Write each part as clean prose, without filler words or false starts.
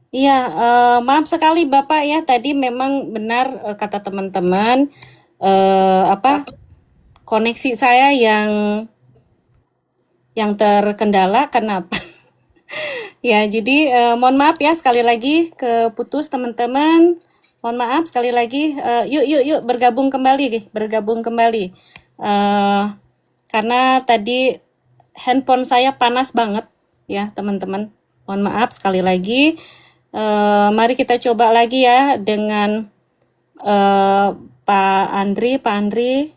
Iya, maaf sekali Bapak ya, tadi memang benar kata teman-teman, apa koneksi saya yang terkendala. Kenapa? Ya, jadi mohon maaf ya sekali lagi keputus teman-teman. Mohon maaf sekali lagi. Yuk, yuk, yuk bergabung kembali, bergabung kembali. Eh, karena tadi handphone saya panas banget ya teman-teman. Mohon maaf sekali lagi. Mari kita coba lagi ya dengan eh, Pak Andri. Pak Andri,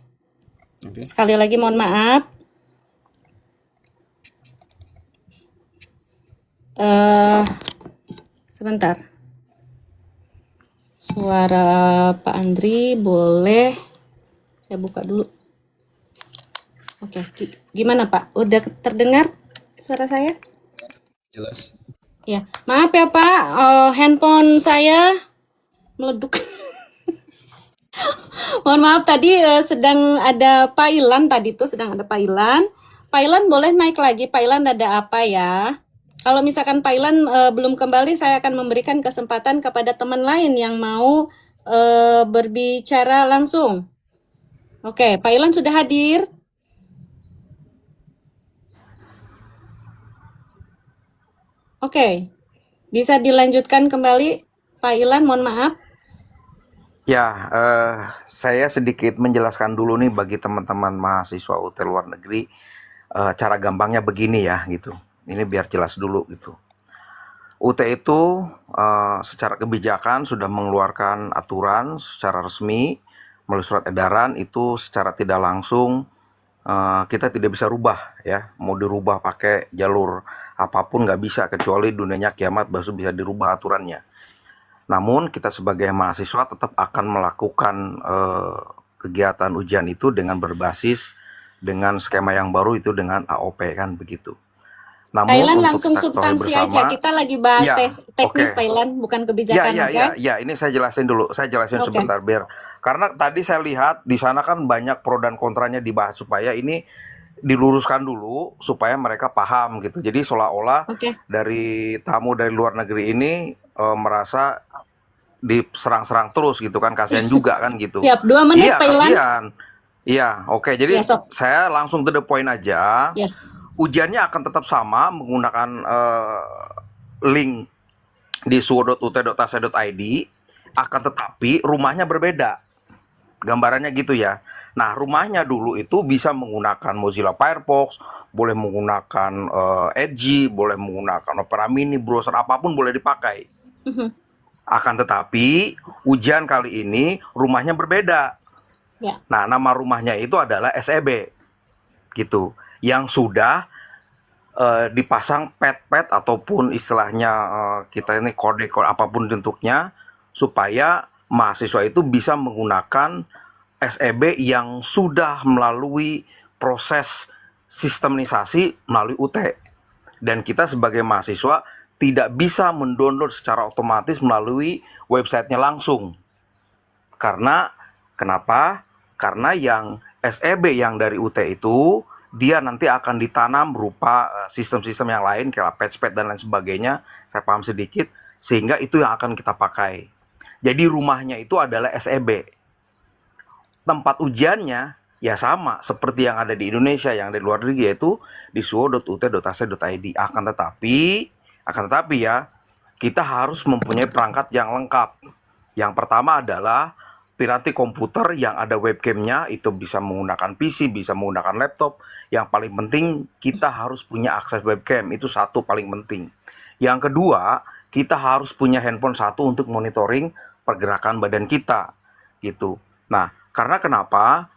Oke. sekali lagi mohon maaf. eh Sebentar. Suara Pak Andri boleh saya buka dulu. Oke, gimana Pak? Udah terdengar suara saya? Jelas. Ya, maaf ya Pak, handphone saya meleduk. Mohon maaf tadi sedang ada pailan tadi tuh sedang ada pailan. Pailan boleh naik lagi. Pailan ada apa ya? Kalau misalkan Pailan belum kembali, saya akan memberikan kesempatan kepada teman lain yang mau berbicara langsung. Oke, Pailan sudah hadir. Oke, bisa dilanjutkan kembali, Pak Ilan. Mohon maaf. Ya, saya sedikit menjelaskan dulu nih bagi teman-teman mahasiswa UT luar negeri, cara gampangnya begini ya gitu. Ini biar jelas dulu gitu. UT itu secara kebijakan sudah mengeluarkan aturan secara resmi melalui surat edaran itu secara tidak langsung kita tidak bisa rubah ya. Mau dirubah pakai jalur apapun nggak bisa kecuali dunianya kiamat baru bisa dirubah aturannya. Namun kita sebagai mahasiswa tetap akan melakukan kegiatan ujian itu dengan berbasis dengan skema yang baru itu dengan AOP kan begitu. Pak Namun Ilan untuk langsung kita ketahui substansi aja. bersama, Kita lagi bahas ya, teknis, oke. Pak Ilan, bukan Ya, kebijakan, ya, oke? ya, ya. Ini saya jelasin dulu. Saya jelasin Oke. sebentar biar karena tadi saya lihat di sana kan banyak pro dan kontranya dibahas supaya ini diluruskan dulu supaya mereka paham gitu. Jadi seolah-olah Oke. dari tamu dari luar negeri ini merasa diserang-serang terus gitu kan, kasihan juga kan gitu. Siap, 2 menit, Iya, Pak Ilan. kasihan. Iya, oke. Ya, Jadi sok. saya langsung to the point aja. Yes. Ujiannya akan tetap sama menggunakan link di suwo.ut.ac.id, akan tetapi rumahnya berbeda. Gambarannya gitu ya. Nah, rumahnya dulu itu bisa menggunakan Mozilla Firefox, boleh menggunakan Edge, boleh menggunakan Opera Mini, browser apapun boleh dipakai. Akan tetapi ujian kali ini rumahnya berbeda. Ya. Nah, nama rumahnya itu adalah SEB gitu. Yang sudah dipasang pet-pet ataupun istilahnya kita ini kode apapun bentuknya supaya mahasiswa itu bisa menggunakan SEB yang sudah melalui proses sistemisasi melalui UT. Dan kita sebagai mahasiswa tidak bisa mendownload secara otomatis melalui websitenya langsung. Karena kenapa? Karena yang SEB yang dari UT itu dia nanti akan ditanam berupa sistem-sistem yang lain kayak patchpad dan lain sebagainya. Saya paham sedikit sehingga itu yang akan kita pakai. Jadi rumahnya itu adalah SEB. Tempat ujiannya ya sama seperti yang ada di Indonesia, yang di luar negeri yaitu di suwo.ut.ac.id. Akan tetapi ya kita harus mempunyai perangkat yang lengkap. Yang pertama adalah piranti komputer yang ada webcamnya, itu bisa menggunakan PC, bisa menggunakan laptop. Yang paling penting kita harus punya akses webcam, itu satu paling penting. Yang kedua, kita harus punya handphone satu untuk monitoring pergerakan badan kita gitu. Nah, karena kenapa?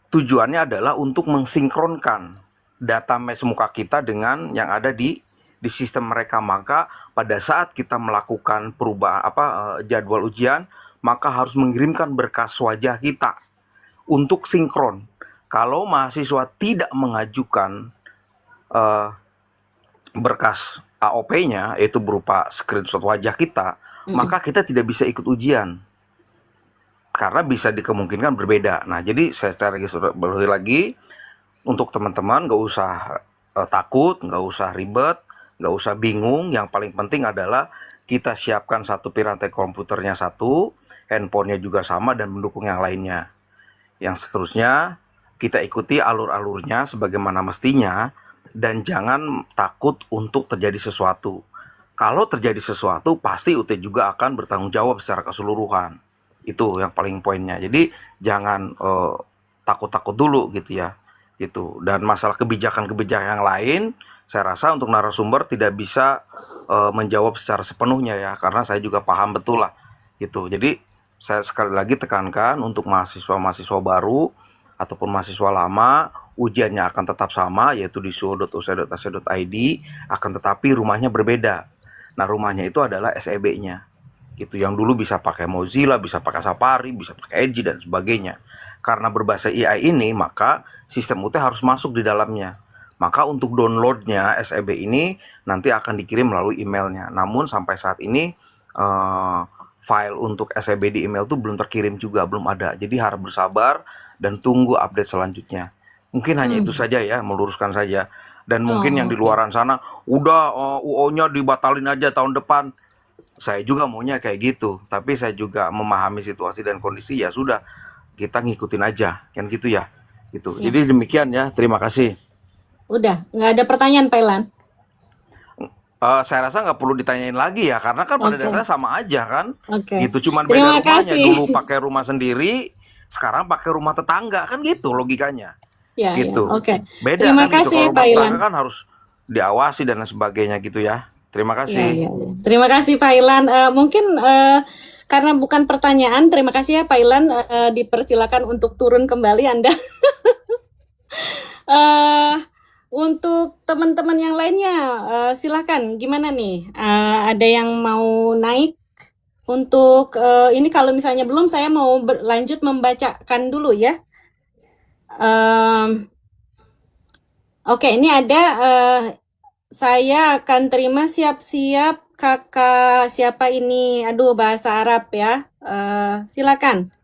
Tujuannya adalah untuk mensinkronkan data mesh muka kita dengan yang ada di sistem mereka. Maka pada saat kita melakukan perubahan jadwal ujian, maka harus mengirimkan berkas wajah kita untuk sinkron. Kalau mahasiswa tidak mengajukan berkas AOP-nya, yaitu berupa screenshot wajah kita, maka kita tidak bisa ikut ujian. Karena bisa dikemungkinkan berbeda. Nah, jadi saya cari lagi untuk teman-teman nggak usah takut, nggak usah ribet. nggak usah bingung. Yang paling penting adalah kita siapkan satu piranti komputernya satu, handphonenya juga sama dan mendukung yang lainnya. Yang seterusnya kita ikuti alur-alurnya sebagaimana mestinya dan jangan takut untuk terjadi sesuatu. Kalau terjadi sesuatu pasti UT juga akan bertanggung jawab secara keseluruhan. Itu yang paling poinnya. Jadi jangan takut-takut dulu gitu ya. Gitu. Dan masalah kebijakan-kebijakan yang lain, saya rasa untuk narasumber tidak bisa menjawab secara sepenuhnya ya, karena saya juga paham betul lah gitu. Jadi saya sekali lagi tekankan untuk mahasiswa-mahasiswa baru ataupun mahasiswa lama, ujiannya akan tetap sama, yaitu di suo.uc.ac.id, akan tetapi rumahnya berbeda. Nah, rumahnya itu adalah SEB-nya. Gitu, yang dulu bisa pakai Mozilla, bisa pakai Safari, bisa pakai Edge dan sebagainya. Karena berbahasa AI ini, maka sistem UT harus masuk di dalamnya. Maka untuk downloadnya SEB ini nanti akan dikirim melalui emailnya. Namun sampai saat ini file untuk SEB di email itu belum terkirim juga, belum ada. Jadi harap bersabar dan tunggu update selanjutnya. Mungkin hanya itu saja ya, meluruskan saja. Dan mungkin yang di oke. luaran sana, udah UO-nya dibatalin aja tahun depan. Saya juga maunya kayak gitu, tapi saya juga memahami situasi dan kondisi, ya sudah, kita ngikutin aja, kan gitu ya. Gitu. Ya, Jadi demikian ya, terima kasih. udah, nggak ada pertanyaan Pak Ilan. Saya rasa nggak perlu ditanyain lagi ya, karena kan pada Oke, dasarnya sama aja kan. oke. Gitu, cuman beda Terima rumahnya. kasih. Dulu pakai rumah sendiri, sekarang pakai rumah tetangga, kan gitu logikanya. Ya, ya, Gitu. oke. Beda Terima kan gitu, kasih kalau Pak rumah Ilan. tetangga kan harus diawasi dan lain sebagainya gitu ya. Terima Ya, kasih. ya, ya. Terima kasih Pak Ilan. Mungkin karena bukan pertanyaan, terima kasih ya Pak Ilan. Dipersilakan untuk turun kembali Anda. eh untuk teman-teman yang lainnya, silakan. Gimana nih? Ada yang mau naik untuk ini? Kalau misalnya belum, saya mau lanjut membacakan dulu ya. Oke, ini ada. Saya akan terima siap-siap kakak siapa ini? Aduh, bahasa Arab ya. Silakan.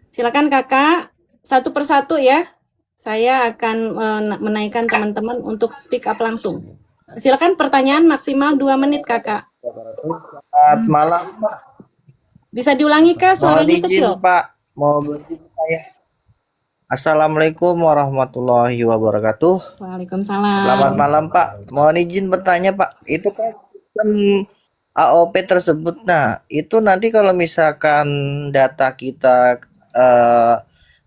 Silakan kakak, satu persatu ya. Saya akan menaikkan teman-teman untuk speak up langsung. Silakan, pertanyaan maksimal 2 menit kakak. Selamat malam, Pak. Bisa diulangi kak? Mohon Suaranya izin, kecil. Pak. Mau bertanya saya. Assalamualaikum warahmatullahi wabarakatuh. Waalaikumsalam. Selamat malam, Pak. Mohon izin bertanya, Pak. Itu kan sistem AOP tersebut. Nah, itu nanti kalau misalkan data kita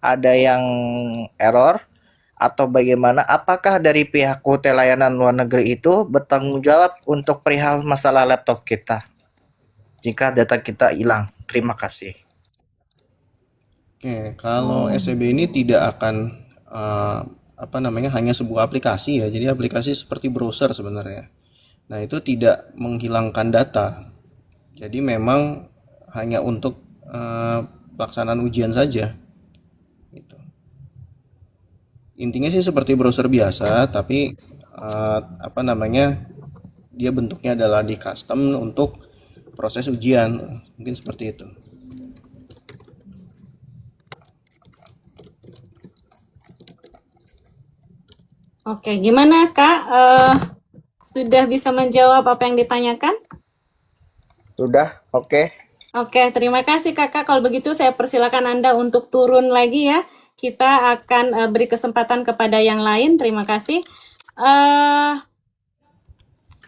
ada yang error atau bagaimana, apakah dari pihak hotel layanan luar negeri itu bertanggung jawab untuk perihal masalah laptop kita jika data kita hilang? Terima kasih. Oke, kalau SEB ini tidak akan hanya sebuah aplikasi ya. Jadi aplikasi seperti browser sebenarnya. Nah, itu tidak menghilangkan data. Jadi memang hanya untuk pelaksanaan ujian saja. Gitu. Intinya sih seperti browser biasa, tapi dia bentuknya adalah di custom untuk proses ujian. Mungkin seperti itu. Oke, gimana kak? Sudah bisa menjawab apa yang ditanyakan? Sudah, oke. Oke, terima kasih kakak. Kalau begitu saya persilakan Anda untuk turun lagi ya. Kita akan beri kesempatan kepada yang lain. Terima kasih.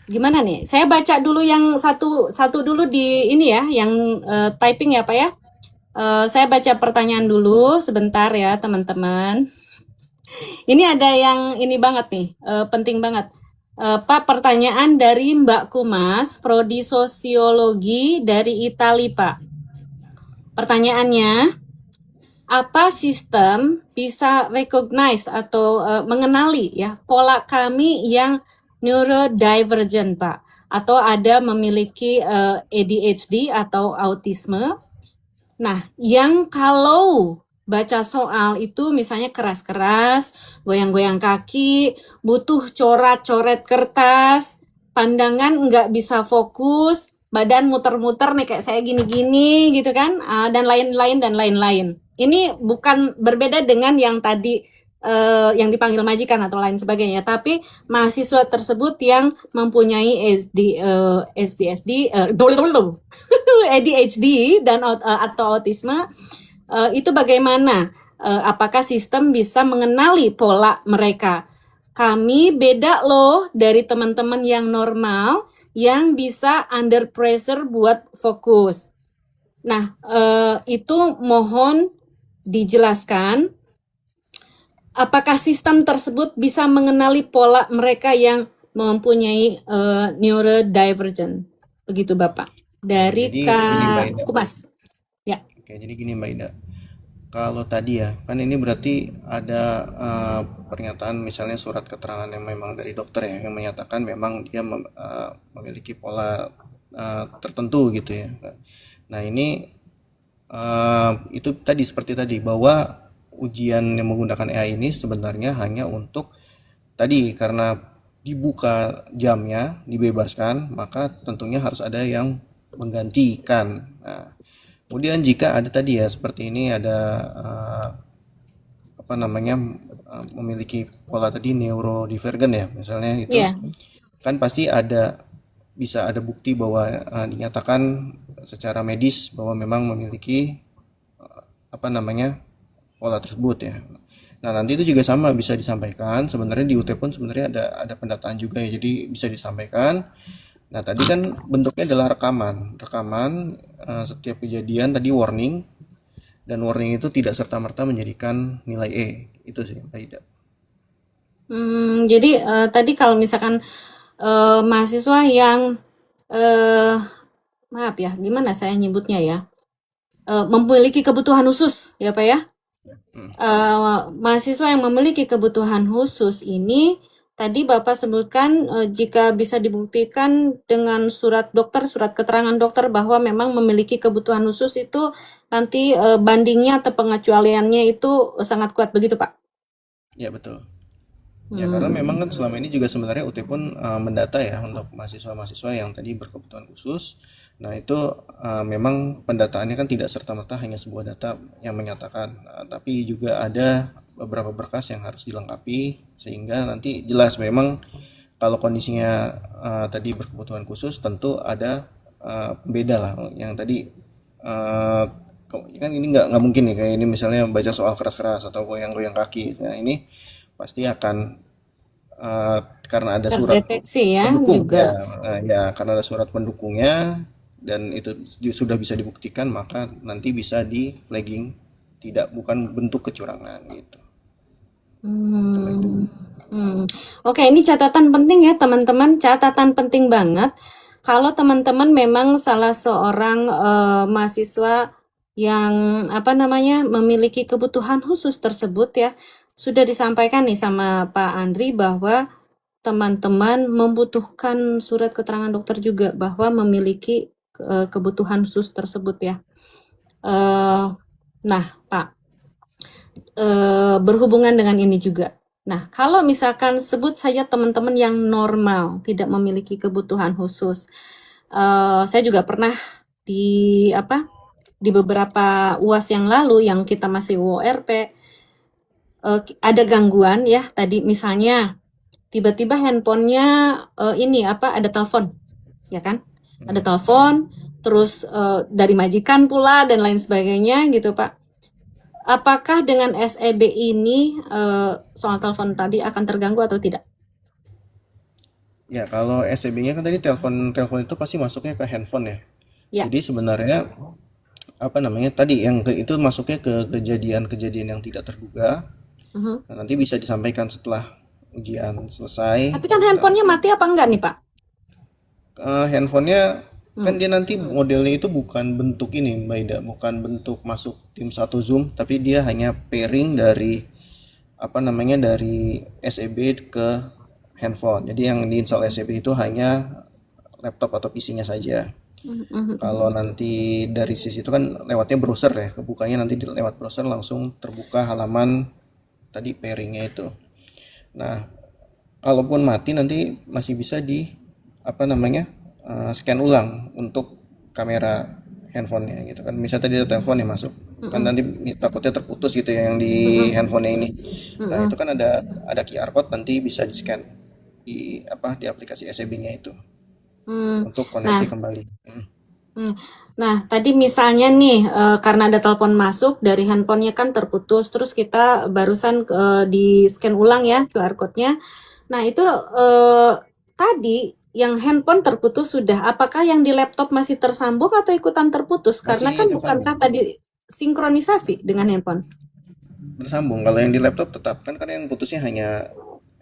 Gimana nih? Saya baca dulu yang satu dulu di ini ya, yang typing ya Pak ya. Saya baca pertanyaan dulu sebentar ya teman-teman. Ini ada yang ini banget nih, penting banget. Pak, pertanyaan dari Mbak Kumas, Prodi Sosiologi dari Itali, Pak. Pertanyaannya, apa sistem bisa recognize atau mengenali ya pola kami yang neurodivergent, Pak? Atau ada memiliki ADHD atau autisme? Nah, yang kalau baca soal itu misalnya keras-keras, goyang-goyang kaki, butuh coret-coret kertas, pandangan nggak bisa fokus, badan muter-muter nih kayak saya gini-gini gitu kan, dan lain-lain dan lain-lain. Ini bukan berbeda dengan yang tadi yang dipanggil majikan atau lain sebagainya, tapi mahasiswa tersebut yang mempunyai ADHD dan atau autisme, itu bagaimana? Apakah sistem bisa mengenali pola mereka? Kami beda loh dari teman-teman yang normal yang bisa under pressure buat fokus. Nah, itu mohon dijelaskan apakah sistem tersebut bisa mengenali pola mereka yang mempunyai neurodivergent. Begitu Bapak. Dari Jadi gini Mbak Kak Ida. Kumas. Ya. Oke, jadi gini Mbak Ida. Kalau tadi ya, kan ini berarti ada pernyataan misalnya surat keterangan yang memang dari dokter ya, yang menyatakan memang dia memiliki pola tertentu gitu ya. Nah ini itu tadi seperti tadi bahwa ujian yang menggunakan AI ini sebenarnya hanya untuk tadi karena dibuka jamnya, dibebaskan, maka tentunya harus ada yang menggantikan. Nah, kemudian jika ada tadi ya seperti ini ada apa namanya memiliki pola tadi neurodivergen ya, misalnya itu Iya. kan pasti bisa ada bukti bahwa dinyatakan secara medis bahwa memang memiliki apa namanya pola tersebut ya. Nah, nanti itu juga sama bisa disampaikan. Sebenarnya di UT pun sebenarnya ada pendataan juga ya. Jadi bisa disampaikan. Nah, tadi kan bentuknya adalah rekaman. Rekaman setiap kejadian tadi warning dan warning itu tidak serta-merta menjadikan nilai E. Itu sih, Mbak Ida. Jadi tadi kalau misalkan mahasiswa yang maaf ya, gimana saya nyebutnya ya, memiliki kebutuhan khusus ya Pak ya. Mahasiswa yang memiliki kebutuhan khusus ini tadi Bapak sebutkan jika bisa dibuktikan dengan surat dokter, surat keterangan dokter bahwa memang memiliki kebutuhan khusus itu nanti bandingnya atau pengecualiannya itu sangat kuat begitu Pak? Ya, betul. Ya, karena memang kan selama ini juga sebenarnya UT pun mendata ya untuk mahasiswa-mahasiswa yang tadi berkebutuhan khusus. Nah, itu memang pendataannya kan tidak serta-merta hanya sebuah data yang menyatakan, tapi juga ada beberapa berkas yang harus dilengkapi sehingga nanti jelas memang kalau kondisinya tadi berkebutuhan khusus tentu ada pembeda lah yang tadi kan ini nggak mungkin nih kayak ini misalnya baca soal keras-keras atau goyang-goyang kaki. Nah, ini pasti akan karena ada surat Terdeteksi ya pendukung ya, juga. ya karena ada surat pendukungnya dan itu sudah bisa dibuktikan maka nanti bisa di flagging bukan bentuk kecurangan gitu. Itu Mbak Ida. Oke, ini catatan penting ya teman-teman, catatan penting banget. Kalau teman-teman memang salah seorang mahasiswa yang apa namanya memiliki kebutuhan khusus tersebut ya, sudah disampaikan nih sama Pak Andri bahwa teman-teman membutuhkan surat keterangan dokter juga bahwa memiliki kebutuhan khusus tersebut ya. Nah, Pak, berhubungan dengan ini juga. Nah, kalau misalkan sebut saja teman-teman yang normal, tidak memiliki kebutuhan khusus, saya juga pernah di di beberapa UAS yang lalu yang kita masih UORP, ada gangguan ya. Tadi misalnya tiba-tiba handphonenya ada telepon, ya kan? Ada telepon, terus dari majikan pula dan lain sebagainya gitu Pak. Apakah dengan SEB ini soal telepon tadi akan terganggu atau tidak? Ya, kalau SCB-nya kan tadi telepon itu pasti masuknya ke handphone ya. Ya. Jadi sebenarnya apa namanya tadi yang itu masuknya ke kejadian-kejadian yang tidak terduga. Nah, nanti bisa disampaikan setelah ujian selesai. Tapi kan handphonenya mati apa enggak nih Pak? Handphonenya kan dia nanti modelnya itu bukan bentuk ini Mbak Ida, bukan bentuk masuk tim satu Zoom, tapi dia hanya pairing dari apa namanya dari SEB ke handphone. Jadi yang diinstal SEB itu hanya laptop atau PC-nya saja. Kalau nanti dari sisi itu kan lewatnya browser ya, kebukanya nanti lewat browser langsung terbuka halaman tadi pairingnya itu. Nah, kalaupun mati nanti masih bisa di apa namanya scan ulang untuk kamera handphonenya gitu kan. Misalnya tadi ada telepon yang masuk, kan nanti takutnya terputus gitu ya yang di Mm-mm. handphonenya ini. Nah itu Mm-mm. kan ada QR code, nanti bisa di scan di apa di aplikasi SEB-nya itu Hmm. untuk koneksi Nah, kembali. hmm. Nah, tadi misalnya nih, karena ada telepon masuk dari handphonenya kan terputus, terus kita barusan di scan ulang ya QR code-nya. Nah, itu tadi yang handphone terputus sudah, apakah yang di laptop masih tersambung atau ikutan terputus? Karena Masih kan tersambung, bukankah tadi sinkronisasi dengan handphone? bersambung. Kalau yang di laptop tetap kan, karena yang putusnya hanya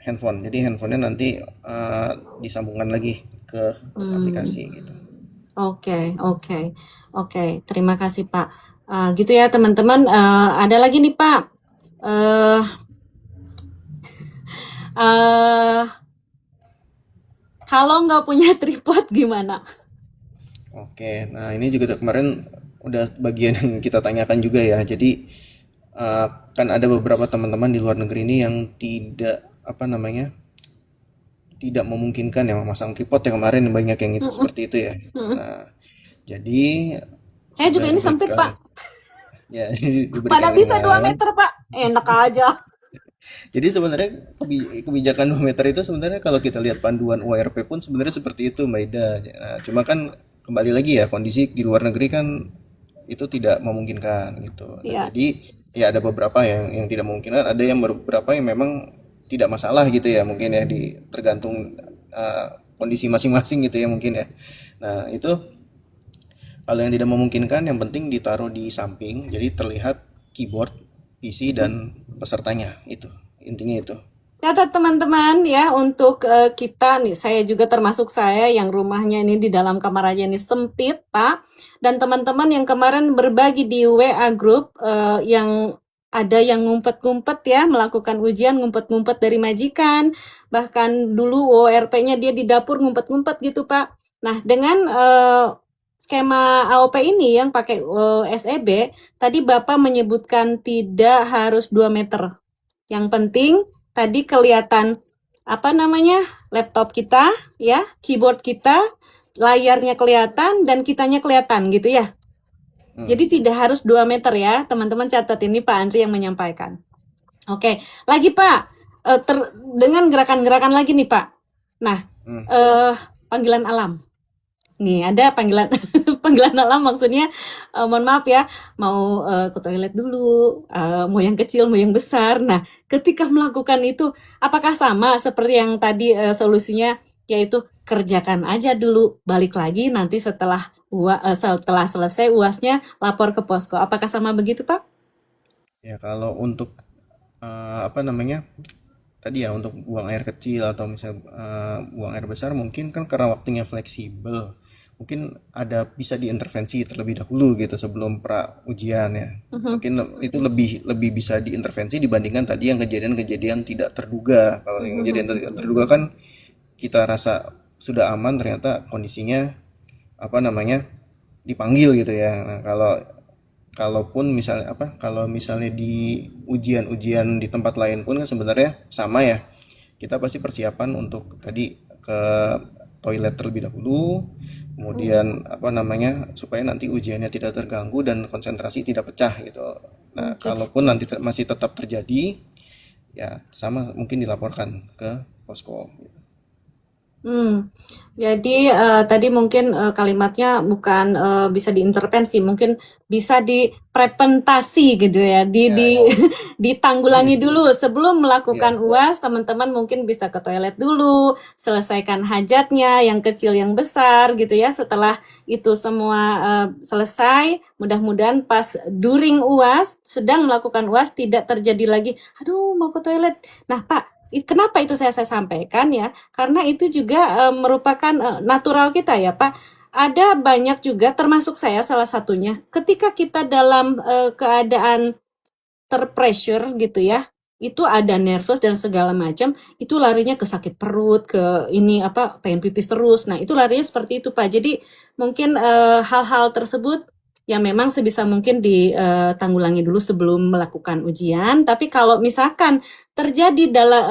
handphone. Jadi handphonenya nanti disambungkan lagi ke Hmm. aplikasi gitu. Oke, oke, oke. Terima kasih, Pak. Gitu ya, teman-teman. Ada lagi nih, Pak. Eh, eh, kalau nggak punya tripod gimana? Oke, nah ini juga kemarin udah bagian yang kita tanyakan juga ya. Jadi kan ada beberapa teman-teman di luar negeri ini yang tidak apa namanya tidak memungkinkan ya memasang tripod ya, kemarin banyak yang itu Mm-mm, seperti itu ya. mm-mm. Nah, jadi Saya juga sudah ini sempit, diberikan Pak. ya Mana diberikan bisa 2 ringan. meter, Pak? Enak aja. Jadi sebenarnya kebijakan 2 meter itu sebenarnya kalau kita lihat panduan UARP pun sebenarnya seperti itu, Mbak Ida. Nah, cuma kan kembali lagi ya, kondisi di luar negeri kan itu tidak memungkinkan gitu. Nah, Iya. jadi ya ada beberapa yang tidak memungkinkan, ada yang beberapa yang memang tidak masalah gitu ya, mungkin ya di tergantung uh, kondisi masing-masing gitu ya mungkin ya. Nah, itu kalau yang tidak memungkinkan yang penting ditaruh di samping jadi terlihat keyboard, PC dan pesertanya itu. Intinya itu. Catat teman-teman ya untuk kita nih, saya juga termasuk saya yang rumahnya ini di dalam kamar aja ini sempit, Pak. Dan teman-teman yang kemarin berbagi di WA group yang ada yang ngumpet-ngumpet ya, melakukan ujian ngumpet-ngumpet dari majikan, bahkan dulu ORP-nya dia di dapur ngumpet-ngumpet gitu, Pak. Nah, dengan skema AOP ini yang pakai SEB, tadi Bapak menyebutkan tidak harus 2 meter. Yang penting tadi kelihatan apa namanya laptop kita ya, keyboard kita, layarnya kelihatan dan kitanya kelihatan gitu ya. Hmm. Jadi tidak harus 2 meter ya, teman-teman catat ini Pak Andri yang menyampaikan. Oke, lagi Pak, dengan gerakan-gerakan lagi nih Pak. Nah, Hmm. panggilan alam. Nih, ada panggilan panggilan alam maksudnya mohon maaf ya, mau ke toilet dulu, mau yang kecil, mau yang besar. Nah, ketika melakukan itu, apakah sama seperti yang tadi solusinya, yaitu kerjakan aja dulu, balik lagi nanti setelah selesai UASnya lapor ke posko. Apakah sama begitu, Pak? Ya kalau untuk apa namanya tadi ya, untuk buang air kecil atau misal buang air besar mungkin kan karena waktunya fleksibel, mungkin ada bisa diintervensi terlebih dahulu gitu sebelum pra ujian ya. Mhm. Mungkin itu lebih lebih bisa diintervensi dibandingkan tadi yang kejadian-kejadian tidak terduga. Kalau yang kejadian tidak terduga kan kita rasa sudah aman, ternyata kondisinya apa namanya dipanggil gitu ya. Nah, kalaupun misalnya apa kalau misalnya di ujian-ujian di tempat lain pun kan sebenarnya sama ya, kita pasti persiapan untuk tadi ke toilet terlebih dahulu, kemudian apa namanya supaya nanti ujiannya tidak terganggu dan konsentrasi tidak pecah gitu. Nah Oke. kalaupun nanti masih tetap terjadi, ya sama mungkin dilaporkan ke posko gitu. Hmm, jadi tadi mungkin kalimatnya bukan bisa diintervensi, mungkin bisa dipreventasi gitu ya, Ya ya ditanggulangi dulu sebelum melakukan ya. UAS. Teman-teman mungkin bisa ke toilet dulu, selesaikan hajatnya, yang kecil yang besar gitu ya. Setelah itu semua selesai, mudah-mudahan pas during UAS, sedang melakukan UAS tidak terjadi lagi, aduh mau ke toilet. Nah Pak, kenapa itu saya sampaikan ya? Karena itu juga merupakan natural kita ya, Pak. Ada banyak juga, termasuk saya salah satunya, ketika kita dalam keadaan terpressure gitu ya, itu ada nervous dan segala macam, itu larinya ke sakit perut, ke ini apa, pengen pipis terus. Nah, itu larinya seperti itu, Pak. Jadi mungkin hal-hal tersebut yang memang sebisa mungkin ditanggulangi dulu sebelum melakukan ujian. Tapi kalau misalkan terjadi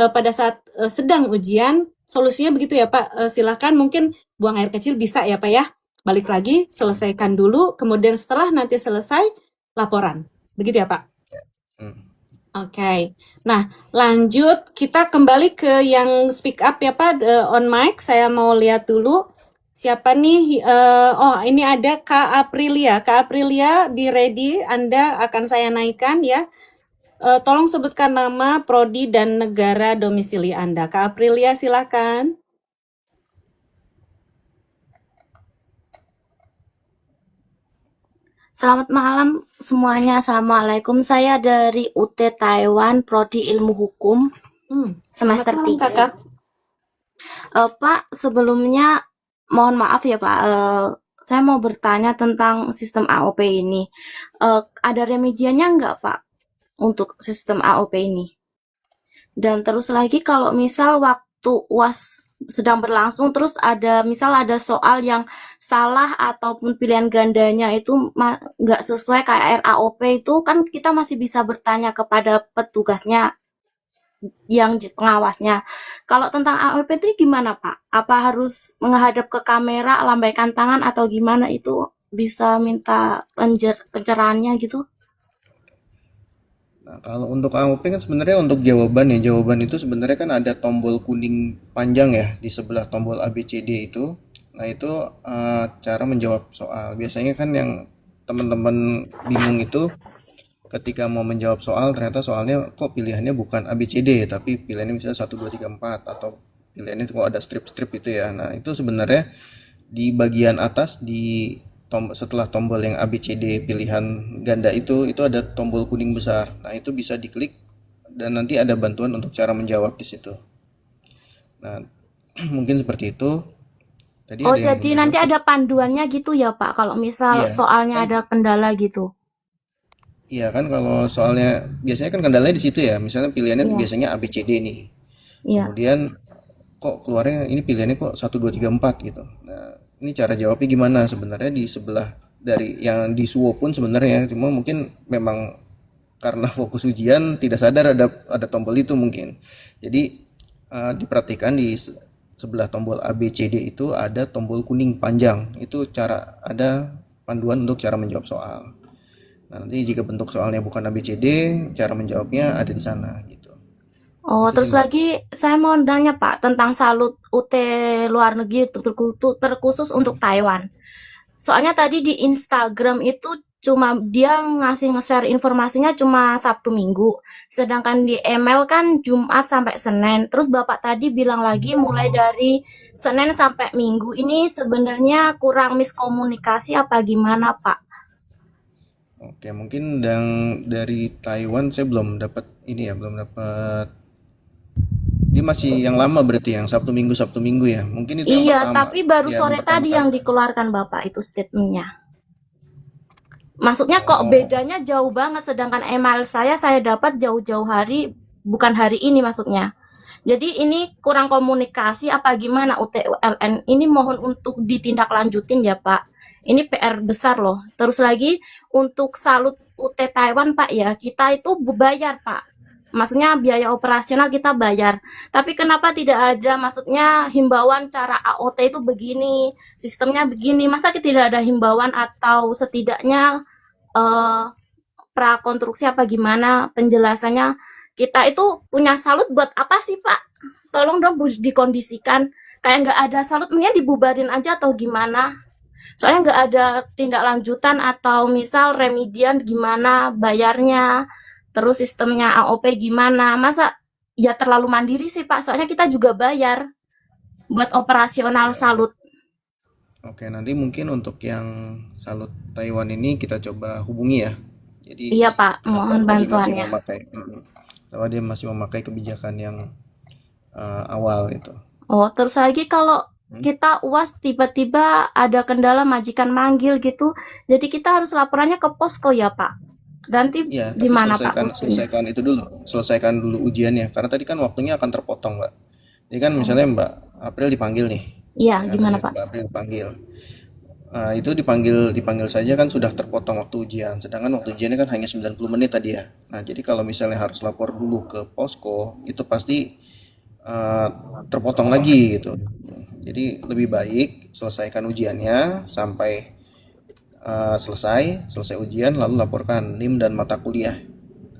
pada saat sedang ujian, solusinya begitu ya Pak. Silakan mungkin buang air kecil bisa ya Pak ya. Balik lagi, selesaikan dulu, kemudian setelah nanti selesai, laporan. Begitu ya, Pak? Hmm. Oke. Nah, lanjut kita kembali ke yang speak up ya, Pak, on mic. Saya mau lihat dulu siapa nih. Oh, ini ada Kak Aprilia. Kak Aprilia, be ready. Anda akan saya naikkan ya. Tolong sebutkan nama, prodi, dan negara domisili Anda. Kak Aprilia, silakan. Selamat malam semuanya. Assalamualaikum. Saya dari UT Taiwan, Prodi Ilmu Hukum, semester Selamat malam, 3. Kakak. Pak, sebelumnya mohon maaf ya Pak. Saya mau bertanya tentang sistem AOP ini. Ada remedianya nggak Pak untuk sistem AOP ini? Dan terus lagi kalau misal waktu UAS sedang berlangsung terus misal ada soal yang salah ataupun pilihan gandanya itu nggak sesuai kayak RAOP itu kan kita masih bisa bertanya kepada petugasnya yang pengawasnya. Kalau tentang AOP itu gimana Pak? Apa harus menghadap ke kamera, lambaikan tangan atau gimana itu bisa minta pencerahannya gitu? Nah, kalau untuk AOP kan sebenarnya untuk jawaban ya, jawaban itu sebenarnya kan ada tombol kuning panjang ya di sebelah tombol ABCD itu. Nah, itu cara menjawab soal. Biasanya kan yang teman-teman bingung itu ketika mau menjawab soal ternyata soalnya kok pilihannya bukan ABCD tapi pilihannya misalnya 1 2 3 4 atau pilihannya kok ada strip-strip itu ya. Nah, itu sebenarnya di bagian atas setelah tombol yang ABCD pilihan ganda itu ada tombol kuning besar. Nah, itu bisa diklik dan nanti ada bantuan untuk cara menjawab di situ. Nah, mungkin seperti itu. Tadi Oh, ada yang jadi belum nanti dijawab. ada panduannya gitu ya, Pak, kalau misal Iya, soalnya kan ada kendala gitu. iya kan kalau soalnya biasanya kan kendalanya di situ ya. Misalnya pilihannya Iya, biasanya ABCD nih. iya. Kemudian kok keluarnya ini pilihannya kok 1 2 3 4 gitu. Nah, ini cara jawabnya gimana sebenarnya di sebelah dari yang di SWO pun sebenarnya cuma mungkin memang karena fokus ujian tidak sadar ada tombol itu mungkin. Jadi diperhatikan di sebelah tombol A B C D itu ada tombol kuning panjang. Itu cara ada panduan untuk cara menjawab soal. Nah, nanti jika bentuk soalnya bukan A B C D, cara menjawabnya ada di sana gitu. Oh, Itu sih terus Mbak. lagi saya mau nanya Pak tentang salut UT luar negeri terkhusus untuk Taiwan. Soalnya tadi di Instagram itu cuma dia nge-share informasinya cuma Sabtu Minggu. Sedangkan di email kan Jumat sampai Senin. Terus Bapak tadi bilang lagi mulai dari Senin sampai Minggu. Ini sebenarnya kurang miskomunikasi apa gimana, Pak? Oke, mungkin dari Taiwan saya belum dapat ini ya, belum dapat. Dia masih yang lama berarti yang Sabtu Minggu ya. Mungkin itu yang Iya, pertama. tapi baru Yang sore tadi pertama-tama. yang dikeluarkan Bapak itu statementnya. Maksudnya kok Oh, bedanya jauh banget, sedangkan email saya dapat jauh-jauh hari, bukan hari ini maksudnya. Jadi ini kurang komunikasi apa gimana UTULN? Ini mohon untuk ditindaklanjutin ya Pak. Ini PR besar loh. Terus lagi untuk salut UT Taiwan Pak ya, kita itu bayar Pak. Maksudnya biaya operasional kita bayar. Tapi kenapa tidak ada maksudnya himbauan cara AOT itu begini, sistemnya begini. Masa tidak ada himbauan atau setidaknya eh, prakonstruksi apa gimana penjelasannya? Kita itu punya salut buat apa sih Pak? Tolong dong dikondisikan. Kayak nggak ada salut, mendingan dibubarin aja atau gimana? Soalnya nggak ada tindak lanjutan atau misal remedian gimana bayarnya, terus sistemnya AOP gimana. Masa ya terlalu mandiri sih Pak, soalnya kita juga bayar buat operasional ya. salut. Oke, nanti mungkin untuk yang salut Taiwan ini kita coba hubungi ya. Jadi Iya Pak, kenapa mohon dia masih bantuannya. memakai kenapa dia masih memakai kebijakan yang awal itu. Oh, terus lagi kalau Hmm? kita UAS tiba-tiba ada kendala majikan manggil gitu, jadi kita harus laporannya ke posko ya Pak. Nanti Iya, tapi gimana Pak prosedurnya? selesaikan itu dulu. Selesaikan dulu ujiannya karena tadi kan waktunya akan terpotong, Mbak. Jadi kan misalnya Mbak April dipanggil nih. Iya, Ya kan gimana Pak? Mbak April dipanggil. Itu dipanggil saja kan sudah terpotong waktu ujian. Sedangkan waktu ujiannya kan hanya 90 menit tadi ya. Nah, jadi kalau misalnya harus lapor dulu ke posko, itu pasti eh, terpotong lagi gitu. Jadi lebih baik selesaikan ujiannya sampai selesai ujian lalu laporkan NIM dan mata kuliah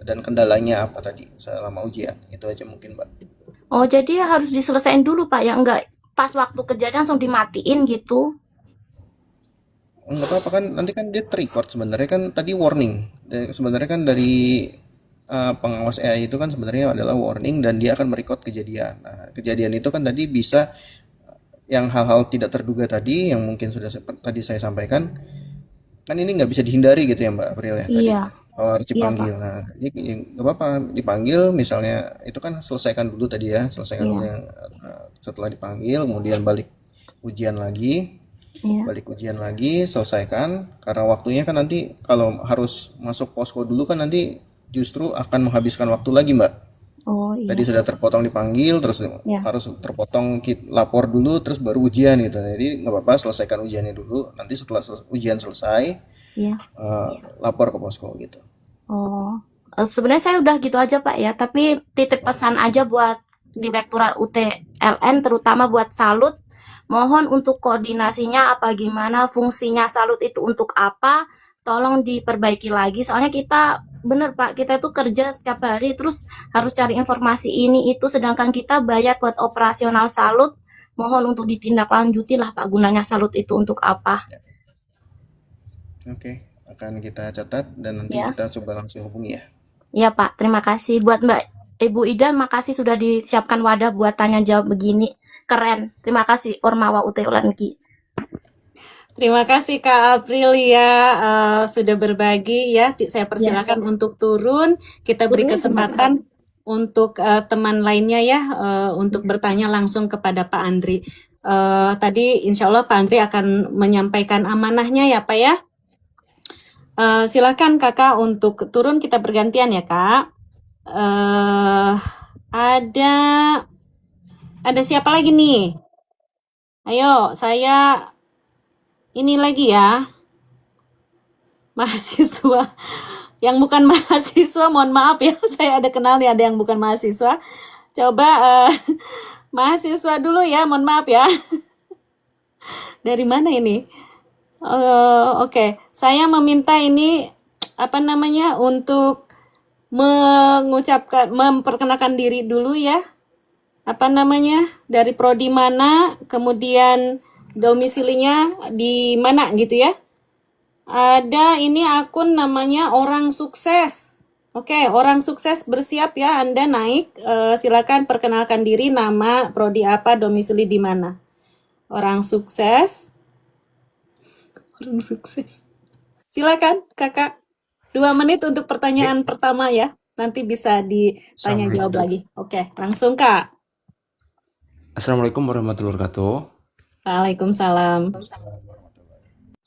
dan kendalanya apa tadi selama ujian. Itu aja mungkin, Mbak. Oh, jadi harus diselesaikan dulu, Pak, ya? Enggak pas waktu kejadian langsung dimatiin gitu? Enggak apa-apa kan, nanti kan dia terrecord sebenarnya kan tadi warning. Sebenarnya kan dari pengawas AI itu kan sebenarnya adalah warning dan dia akan merecord kejadian. Nah, kejadian itu kan tadi bisa yang hal-hal tidak terduga tadi yang mungkin sudah tadi saya sampaikan kan ini nggak bisa dihindari gitu ya Mbak April ya tadi. Iya, Harus iya, Pak. dipanggil. Nah, ini nggak apa-apa dipanggil misalnya itu kan selesaikan dulu tadi ya, selesaikan dulu Iya, yang setelah dipanggil kemudian ujian lagi, iya. balik ujian lagi, selesaikan karena waktunya kan nanti kalau harus masuk posko dulu kan nanti justru akan menghabiskan waktu lagi Mbak. Oh, Tadi iya. sudah terpotong dipanggil terus Iya, harus terpotong lapor dulu terus baru ujian gitu. Jadi nggak apa-apa selesaikan ujiannya dulu. Nanti setelah ujian selesai iya. lapor ke posko gitu. Oh, sebenarnya saya udah gitu aja, Pak, ya. Tapi titip pesan aja buat Direktorat UTLN, terutama buat Salut. Mohon untuk koordinasinya apa gimana, fungsinya Salut itu untuk apa, tolong diperbaiki lagi. Soalnya kita, bener Pak, kita itu kerja setiap hari, terus harus cari informasi ini, itu, sedangkan kita bayar buat operasional Salut. Mohon untuk ditindaklanjuti lah, Pak, gunanya Salut itu untuk apa. Oke, akan kita catat dan nanti Ya. kita coba langsung hubungi ya. Iya Pak, terima kasih buat Ibu Ida, makasih sudah disiapkan wadah buat tanya jawab begini. Keren. Terima kasih Ormawa UT Ulanki. Terima kasih Kak Aprilia sudah berbagi ya. Saya persilakan untuk turun. Kita beri kesempatan untuk teman lainnya ya untuk bertanya langsung kepada Pak Andri. Tadi insya Allah Pak Andri akan menyampaikan amanahnya ya Pak ya. Silakan Kakak untuk turun, kita bergantian ya Kak. Ada siapa lagi nih? Ayo, saya ini lagi ya. Mahasiswa yang bukan mahasiswa, mohon maaf ya. Saya ada kenal nih, ada yang bukan mahasiswa. Coba mahasiswa dulu ya, mohon maaf ya. Dari mana ini? Oke. Saya meminta ini untuk memperkenalkan diri dulu ya. Dari prodi mana, kemudian domisilinya di mana gitu ya. Ada ini akun namanya Orang Sukses. Oke, Orang Sukses bersiap ya, Anda naik. Silakan perkenalkan diri, nama, prodi apa, domisili di mana. Orang Sukses. Orang Sukses. Silakan Kakak. 2 menit untuk pertanyaan pertama ya. Nanti bisa ditanya jawab lagi. Oke, langsung Kak. Assalamualaikum warahmatullahi wabarakatuh. Waalaikumsalam.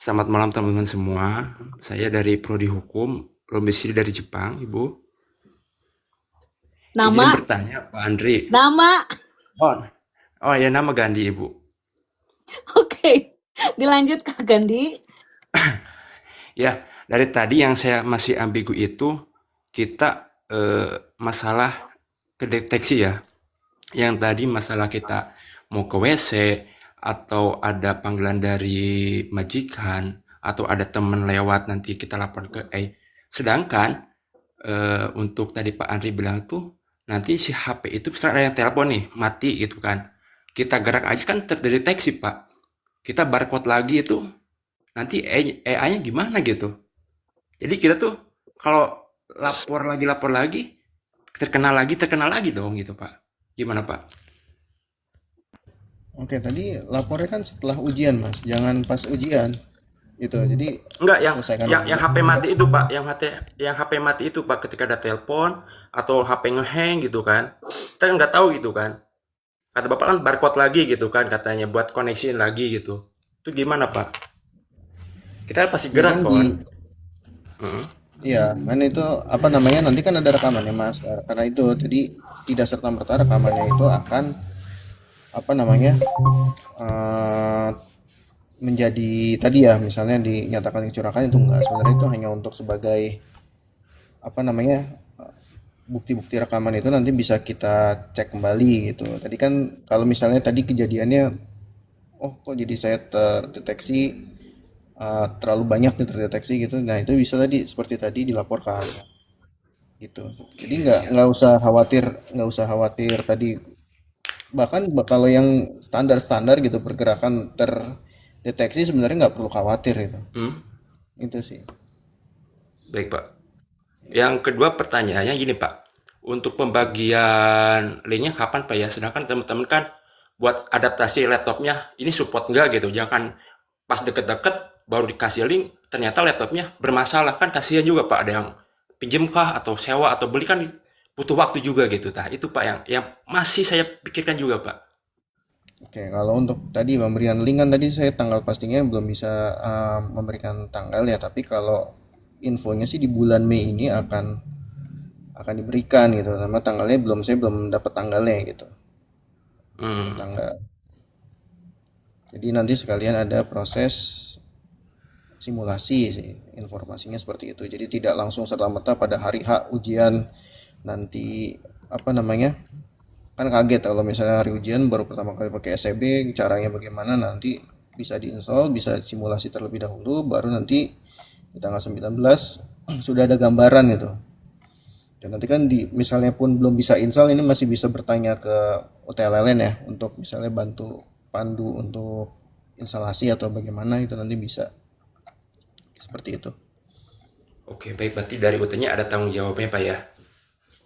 Selamat malam teman-teman semua. Saya dari Prodi Hukum, domisili dari Jepang, Ibu. Izin Nama, bertanya, Pak Andri. nama. Oh ya, nama Gandhi, Ibu. Oke. Dilanjut Kak Gandhi. Ya, dari tadi yang saya masih ambigu itu, kita masalah kedeteksi ya. Yang tadi masalah kita mau ke WC, atau ada panggilan dari majikan, atau ada teman lewat nanti kita lapor ke AI. Sedangkan untuk tadi Pak Andri bilang tuh, nanti si HP itu misalnya ada yang telepon nih, mati gitu kan. Kita gerak aja kan terdeteksi Pak. Kita barcode lagi itu, nanti AI-nya gimana gitu. Jadi kita tuh kalau lapor lagi, terkenal lagi dong gitu Pak. Gimana Pak? Oke, tadi lapornya kan setelah ujian Mas, jangan pas ujian. Itu. Jadi Enggak, selesaikan yang HP mati itu Pak, yang HP mati itu Pak, ketika ada telepon atau HP ngehang gitu kan, kita nggak tahu gitu kan. Kata Bapak kan barcode lagi gitu kan katanya buat koneksiin lagi gitu. Itu gimana Pak? Kita pasti ya gerak kan kan? Heeh. iya, kan itu nanti kan ada rekamannya Mas. Karena itu jadi tidak serta merta rekamannya itu akan eh, menjadi tadi ya misalnya dinyatakan kecurangan itu enggak, sebenarnya itu hanya untuk sebagai bukti-bukti rekaman itu nanti bisa kita cek kembali gitu. Tadi kan kalau misalnya tadi kejadiannya oh kok jadi saya terdeteksi terlalu banyak nih terdeteksi gitu. Nah, itu bisa tadi seperti tadi dilaporkan gitu. Jadi Oke, nggak usah khawatir tadi. Bahkan kalau yang standar-standar gitu pergerakan terdeteksi sebenarnya nggak perlu khawatir itu. Hmm, Itu sih. baik Pak. Yang kedua pertanyaannya gini Pak, untuk pembagian linknya kapan Pak ya? Sedangkan teman-teman kan buat adaptasi laptopnya ini support nggak gitu, jangan pas deket-deket baru dikasih link ternyata laptopnya bermasalah, kan kasihan juga Pak, ada yang pinjem kah atau sewa atau beli kan butuh waktu juga gitu. Nah itu Pak yang masih saya pikirkan juga Pak. Oke, kalau untuk tadi pemberian link kan tadi saya tanggal pastinya belum bisa memberikan tanggal ya, tapi kalau infonya sih di bulan Mei ini akan diberikan gitu. Nama tanggalnya saya belum dapat tanggalnya gitu. Untuk Hmm, tanggal. Jadi nanti sekalian ada proses simulasi sih, informasinya seperti itu. Jadi tidak langsung serta-merta pada hari H ujian nanti apa namanya? Kan kaget kalau misalnya hari ujian baru pertama kali pakai SCB, caranya bagaimana, nanti bisa diinstal, bisa simulasi terlebih dahulu, baru nanti di tanggal 19 sudah ada gambaran gitu. Dan nanti kan misalnya pun belum bisa install, ini masih bisa bertanya ke UTLLN ya untuk misalnya bantu pandu untuk instalasi atau bagaimana, itu nanti bisa seperti itu. oke baik, berarti dari UT-nya ada tanggung jawabnya Pak ya.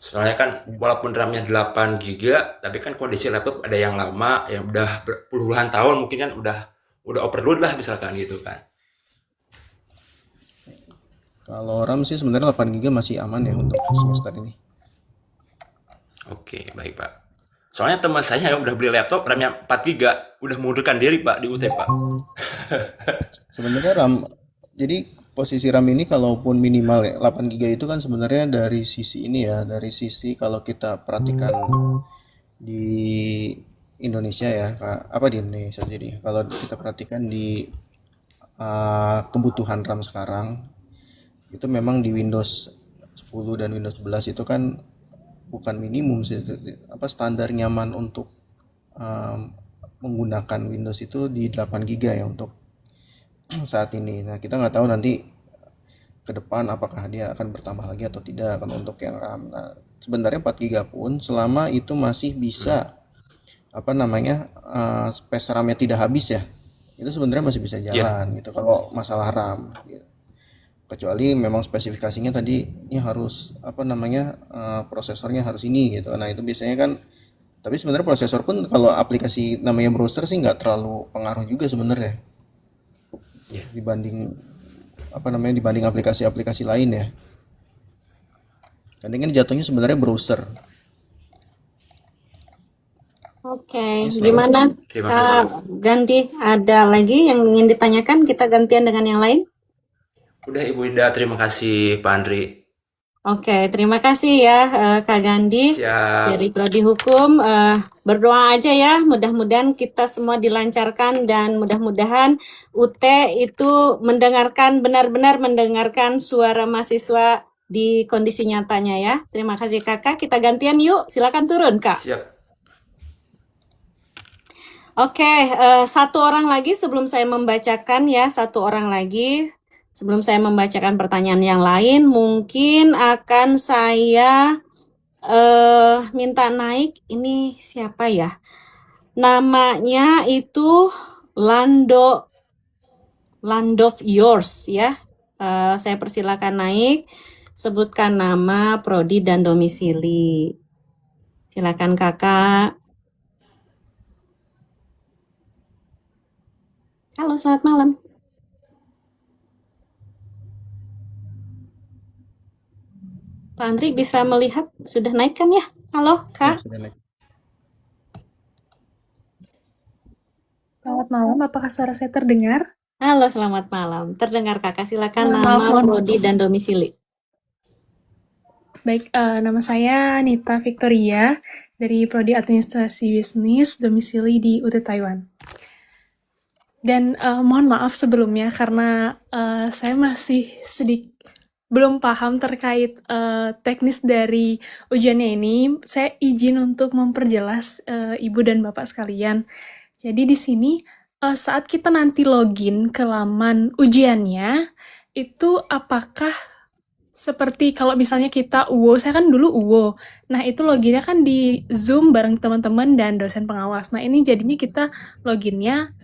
Soalnya kan walaupun RAM-nya 8 GB, tapi kan kondisi laptop ada yang lama, yang udah puluhan tahun mungkin kan udah overload lah misalkan gitu kan. Kalau RAM sih sebenarnya 8 GB masih aman ya untuk semester ini. Oke, baik Pak. Soalnya teman saya yang udah beli laptop RAM-nya 4 GB, udah mengundurkan diri Pak di UT Pak. Sebenarnya RAM, jadi posisi RAM ini kalaupun minimal ya 8 GB itu kan sebenarnya dari sisi ini ya, dari sisi kalau kita perhatikan di Indonesia ya, apa di Indonesia, jadi kalau kita perhatikan di kebutuhan RAM sekarang itu memang di Windows 10 dan Windows 11 itu kan bukan minimum sih, apa standar nyaman untuk um, menggunakan Windows itu di 8 GB ya untuk saat ini. Nah, kita nggak tahu nanti ke depan apakah dia akan bertambah lagi atau tidak kalau untuk yang RAM. Nah, sebenarnya 4 GB pun selama itu masih bisa apa namanya space RAM-nya tidak habis ya. Itu sebenarnya masih bisa Ya, jalan gitu kalau masalah RAM gitu. Kecuali memang spesifikasinya tadi ini harus apa namanya prosesornya harus ini gitu. Nah, itu biasanya kan, tapi sebenarnya prosesor pun kalau aplikasi namanya browser sih nggak terlalu pengaruh juga sebenarnya ya. dibanding apa namanya dibanding aplikasi-aplikasi lain ya. Karena ini jatuhnya sebenarnya browser. Oke, Ini selain gimana Terima kasih. Kak Gandhi? Ada lagi yang ingin ditanyakan? Kita gantian dengan yang lain. Udah Ibu Ida, terima kasih Pak Andri. Oke, terima kasih ya Kak Gandhi dari Siap. Prodi Hukum. Berdoa aja ya, mudah-mudahan kita semua dilancarkan dan mudah-mudahan UT itu benar-benar mendengarkan suara mahasiswa di kondisi nyatanya ya. Terima kasih Kakak, kita gantian yuk. Silakan turun Kak. Siap. Oke, satu orang lagi sebelum saya membacakan ya, satu orang lagi. Sebelum saya membacakan pertanyaan yang lain, mungkin akan saya minta naik. Ini siapa ya? Namanya itu Landov Yours ya. Saya persilakan naik. Sebutkan nama, prodi, dan domisili. Silakan Kakak. Halo, selamat malam. Pak Andri bisa melihat sudah naik kan ya? Halo, ya Kak. sudah naik. Selamat malam, apakah suara saya terdengar? Halo, selamat malam. Terdengar Kakak, silakan Maaf, nama, mohon prodi, dan domisili. Baik, nama saya Nita Victoria dari Prodi Administrasi Bisnis, domisili di UT Taiwan. Dan mohon maaf sebelumnya karena saya masih belum paham terkait teknis dari ujiannya ini. Saya izin untuk memperjelas Ibu dan Bapak sekalian. Jadi di sini saat kita nanti login ke laman ujiannya, itu apakah seperti kalau misalnya kita UWO, saya kan dulu UWO. Nah, itu loginnya kan di Zoom bareng teman-teman dan dosen pengawas. Nah, ini jadinya kita loginnya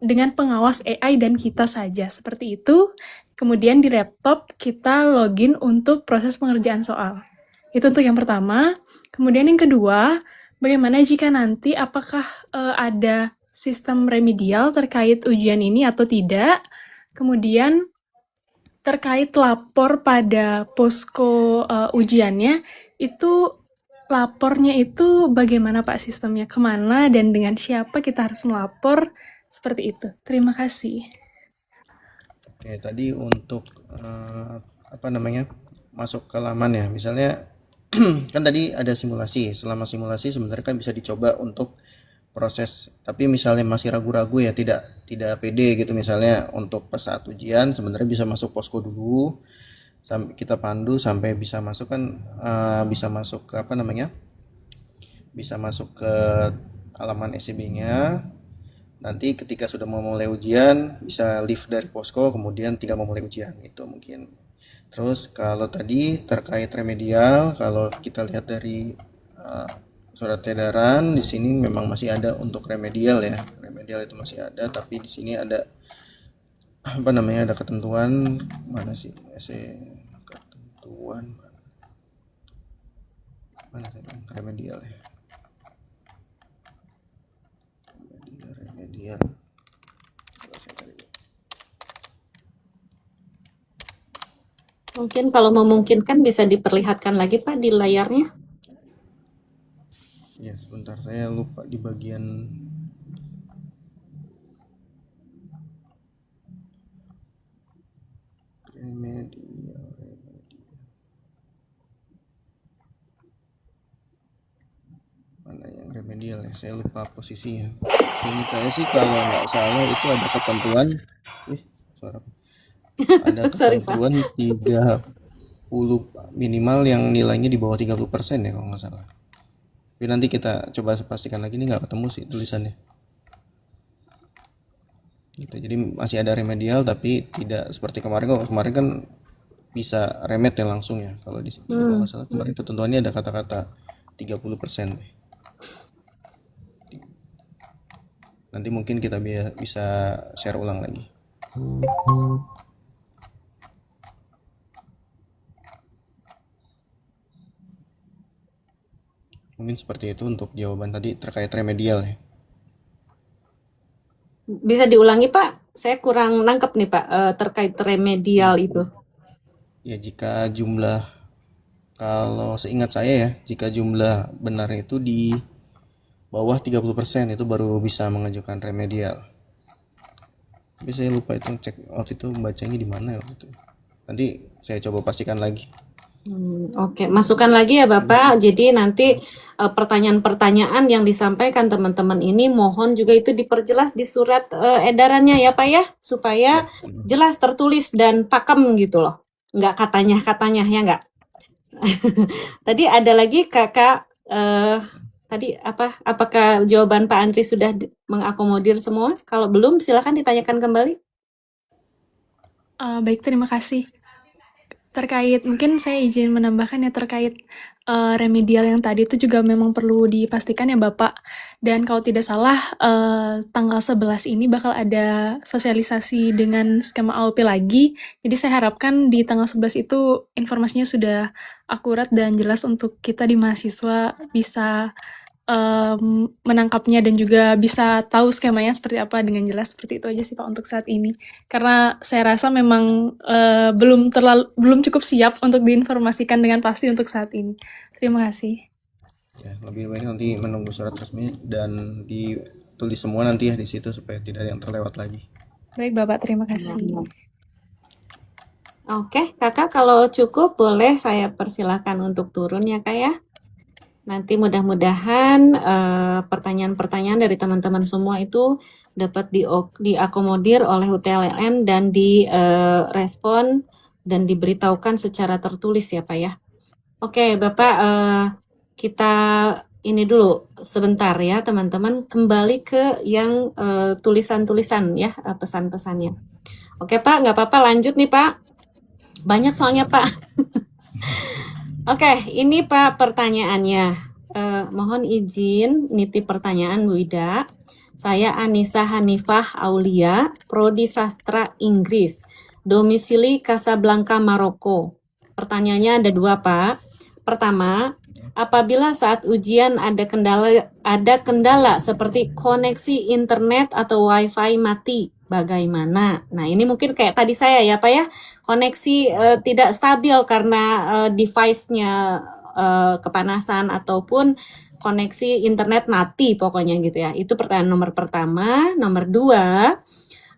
dengan pengawas AI dan kita saja, seperti itu. Kemudian di laptop kita login untuk proses pengerjaan soal. Itu untuk yang pertama. Kemudian yang kedua, bagaimana jika nanti apakah ada sistem remedial terkait ujian ini atau tidak? Kemudian terkait lapor pada posko ujiannya, itu lapornya itu bagaimana Pak sistemnya? Kemana dan dengan siapa kita harus melapor? Seperti itu. Terima kasih. Oke, tadi untuk apa namanya, masuk ke laman ya, misalnya kan tadi ada simulasi. Selama simulasi sebenarnya kan bisa dicoba untuk proses, tapi misalnya masih ragu-ragu ya, tidak pede gitu, misalnya untuk pas saat ujian sebenarnya bisa masuk posko dulu, sampai kita pandu sampai bisa masuk kan, bisa masuk ke apa namanya, bisa masuk ke halaman SCB-nya. Nanti ketika sudah mau mulai ujian bisa leave dari posko, kemudian tinggal memulai ujian itu mungkin. Terus kalau tadi terkait remedial, kalau kita lihat dari surat edaran di sini memang masih ada untuk remedial ya. Remedial itu masih ada, tapi di sini ada apa namanya, ada ketentuan mana sih? Ketentuan mana sih remedial ya? Remedial. Mungkin kalau memungkinkan bisa diperlihatkan lagi Pak di layarnya. Ya, sebentar saya lupa di bagian remedial. Mana yang remedial ya? Saya lupa posisinya. Saya sih kalau nggak salah itu ada ketentuan, suara apa? Ada Sorry Pak. ketentuan 30 minimal yang nilainya di bawah 30% ya kalau nggak salah. Tapi nanti kita coba pastikan lagi, ini nggak ketemu sih tulisannya. Gitu. Jadi masih ada remedial tapi tidak seperti kemarin. Kalau kemarin kan bisa remed ya langsung ya. Kalau di sini kalau nggak salah kemarin ketentuannya ada kata-kata 30% deh. Nanti mungkin kita bisa share ulang lagi. Mungkin seperti itu untuk jawaban tadi terkait remedial ya. Bisa diulangi Pak? Saya kurang nangkep nih Pak terkait remedial itu. Ya jika jumlah, kalau seingat saya ya, jika jumlah benar itu di bawah 30% itu baru bisa mengajukan remedial. Tapi saya lupa itu cek waktu itu bacanya di mana ya waktu itu. Nanti saya coba pastikan lagi. Oke, masukkan lagi ya Bapak. Jadi nanti pertanyaan-pertanyaan yang disampaikan teman-teman ini mohon juga itu diperjelas di surat edarannya ya Pak ya, supaya jelas tertulis dan pakem gitu loh. Nggak katanya-katanya ya nggak. Tadi ada lagi Kakak, tadi apakah jawaban Pak Andri sudah mengakomodir semua? Kalau belum silakan ditanyakan kembali. Baik, terima kasih. Terkait, mungkin saya izin menambahkan ya terkait remedial yang tadi itu juga memang perlu dipastikan ya Bapak. Dan kalau tidak salah, tanggal 11 ini bakal ada sosialisasi dengan skema AOP lagi. Jadi saya harapkan di tanggal 11 itu informasinya sudah akurat dan jelas untuk kita di mahasiswa bisa menangkapnya dan juga bisa tahu skemanya seperti apa dengan jelas. Seperti itu aja sih Pak untuk saat ini. Karena saya rasa memang belum cukup siap untuk diinformasikan dengan pasti untuk saat ini. Terima kasih. Ya, lebih baik nanti menunggu surat resmi dan ditulis semua nanti ya di situ supaya tidak ada yang terlewat lagi. Baik Bapak, terima kasih. Oke, Kakak kalau cukup boleh saya persilahkan untuk turun ya Kak ya. Nanti mudah-mudahan pertanyaan-pertanyaan dari teman-teman semua itu dapat diakomodir oleh UTLLN dan direspon dan diberitahukan secara tertulis ya Pak ya. Oke Bapak, kita ini dulu sebentar ya teman-teman, kembali ke yang tulisan-tulisan ya, pesan-pesannya. Oke Pak, nggak apa-apa, lanjut nih Pak. Banyak soalnya Pak. Oke, ini Pak pertanyaannya. Mohon izin nitip pertanyaan Bu Ida. Saya Anissa Hanifah Aulia, Prodi Sastra Inggris, domisili Casablanca, Maroko. Pertanyaannya ada 2 Pak. Pertama, apabila saat ujian ada kendala seperti koneksi internet atau wifi mati, bagaimana? Nah ini mungkin kayak tadi saya ya Pak ya, koneksi tidak stabil karena device-nya kepanasan ataupun koneksi internet mati pokoknya gitu ya. Itu pertanyaan nomor pertama. Nomor 2,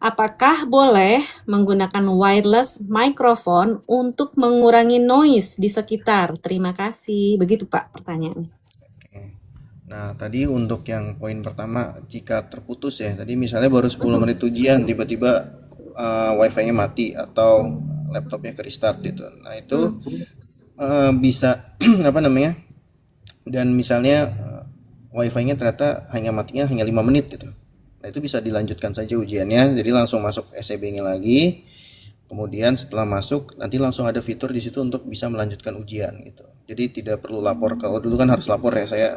apakah boleh menggunakan wireless microphone untuk mengurangi noise di sekitar? Terima kasih. Begitu Pak pertanyaannya. Oke. Nah, tadi untuk yang poin pertama, jika terputus ya, tadi misalnya baru 10 menit ujian, tiba-tiba wifi-nya mati atau laptopnya ke restart gitu. Nah, itu bisa apa namanya? Dan misalnya wifi-nya ternyata matinya hanya 5 menit gitu. Nah, itu bisa dilanjutkan saja ujiannya, jadi langsung masuk SEB-nya lagi. Kemudian setelah masuk nanti langsung ada fitur di situ untuk bisa melanjutkan ujian gitu. Jadi tidak perlu lapor. Kalau dulu kan harus lapor ya, saya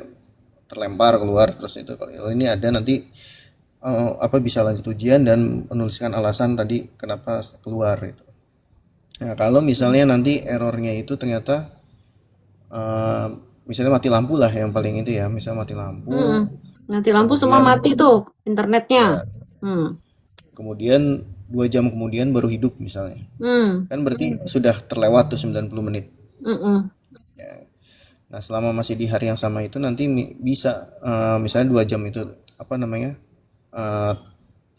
terlempar keluar terus itu. Kalau ini ada nanti bisa lanjut ujian dan menuliskan alasan tadi kenapa keluar itu. Nah, kalau misalnya nanti errornya itu ternyata misalnya mati lampu lah yang paling itu ya, misalnya mati lampu, Nanti lampu semua kemudian mati tuh internetnya. ya, kemudian 2 jam kemudian baru hidup misalnya, kan berarti sudah terlewat tuh 90 menit. Ya. Nah, selama masih di hari yang sama itu nanti bisa misalnya 2 jam itu apa namanya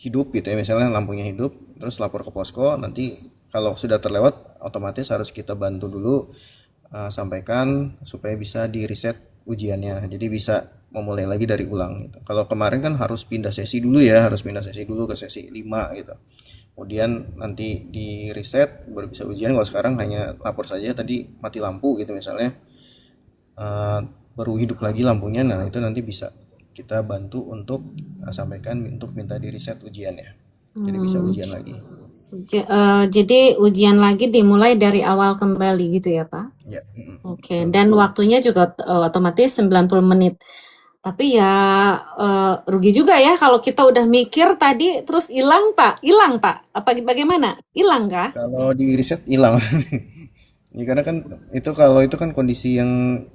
hidup gitu ya, misalnya lampunya hidup, terus lapor ke posko. Nanti kalau sudah terlewat otomatis harus kita bantu dulu, sampaikan supaya bisa di reset ujiannya, jadi bisa memulai lagi dari ulang gitu. Kalau kemarin kan harus pindah sesi dulu ya, harus pindah sesi dulu ke sesi 5 gitu, kemudian nanti di reset baru bisa ujian. Kalau sekarang hanya lapor saja tadi mati lampu gitu misalnya, baru hidup lagi lampunya. Nah itu nanti bisa kita bantu untuk sampaikan untuk minta di reset ujiannya, jadi bisa ujian lagi. Jadi ujian lagi dimulai dari awal kembali gitu ya Pak? Ya. Oke, dan waktunya juga otomatis 90 menit. Tapi ya rugi juga ya kalau kita udah mikir tadi terus hilang Pak. Hilang Pak. Apa bagaimana? Hilang kah? Kalau di reset hilang. Ya, karena kan itu kalau itu kan kondisi yang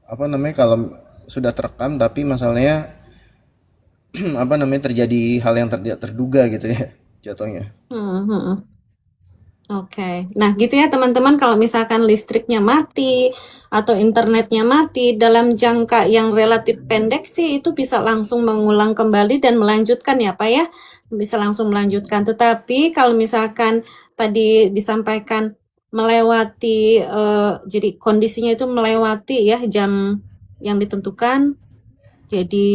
apa namanya, kalau sudah terekam tapi masalahnya apa namanya terjadi hal yang tidak terduga gitu ya jatuhnya. Oke, nah gitu ya teman-teman, kalau misalkan listriknya mati atau internetnya mati dalam jangka yang relatif pendek sih itu bisa langsung mengulang kembali dan melanjutkan ya Pak ya, bisa langsung melanjutkan. Tetapi kalau misalkan tadi disampaikan melewati, jadi kondisinya itu melewati ya jam yang ditentukan, jadi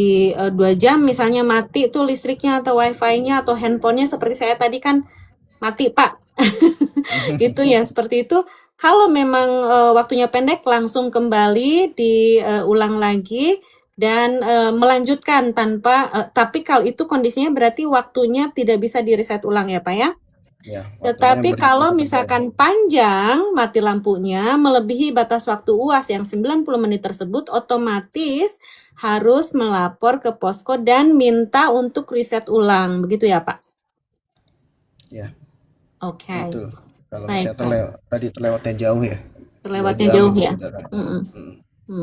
2 jam misalnya mati tuh listriknya atau wifi-nya atau handphonenya seperti saya tadi kan mati Pak. Gitu ya, seperti itu. Kalau memang waktunya pendek langsung kembali diulang lagi dan melanjutkan tanpa tapi kalau itu kondisinya berarti waktunya tidak bisa di reset ulang ya Pak ya. Ya, Tetapi kalau misalkan panjang mati lampunya melebihi batas waktu UAS yang 90 menit tersebut, otomatis harus melapor ke posko dan minta untuk reset ulang. Begitu ya Pak? Ya. Oke. Betul. Kalau Baik, misalnya tadi terlewatnya jauh ya. Terlewatnya 2 jam jauh gitu ya. kita kan.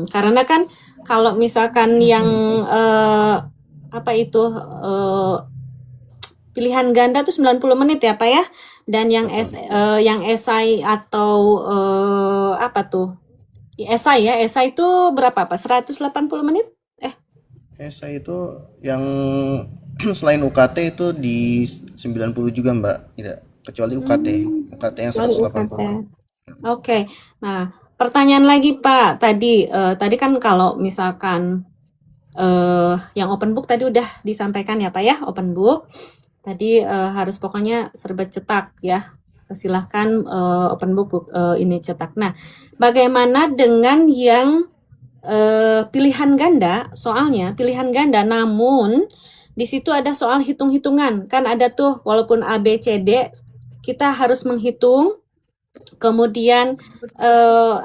Karena kan kalau misalkan yang apa itu pilihan ganda tuh 90 menit ya Pak ya. Dan yang yang esai atau apa tuh? Esai ya, esai itu berapa Pak? 180 menit? Esai itu yang selain UKT itu di 90 juga Mbak. Tidak, kecuali UKT. UKT yang 180. Oke. Nah, pertanyaan lagi Pak. Tadi kan kalau misalkan yang open book tadi udah disampaikan ya Pak ya, open book. Tadi harus pokoknya serba cetak ya. Silahkan open book ini cetak. Nah, bagaimana dengan yang pilihan ganda, soalnya pilihan ganda, namun di situ ada soal hitung-hitungan. Kan ada tuh walaupun A, B, C, D, kita harus menghitung. Kemudian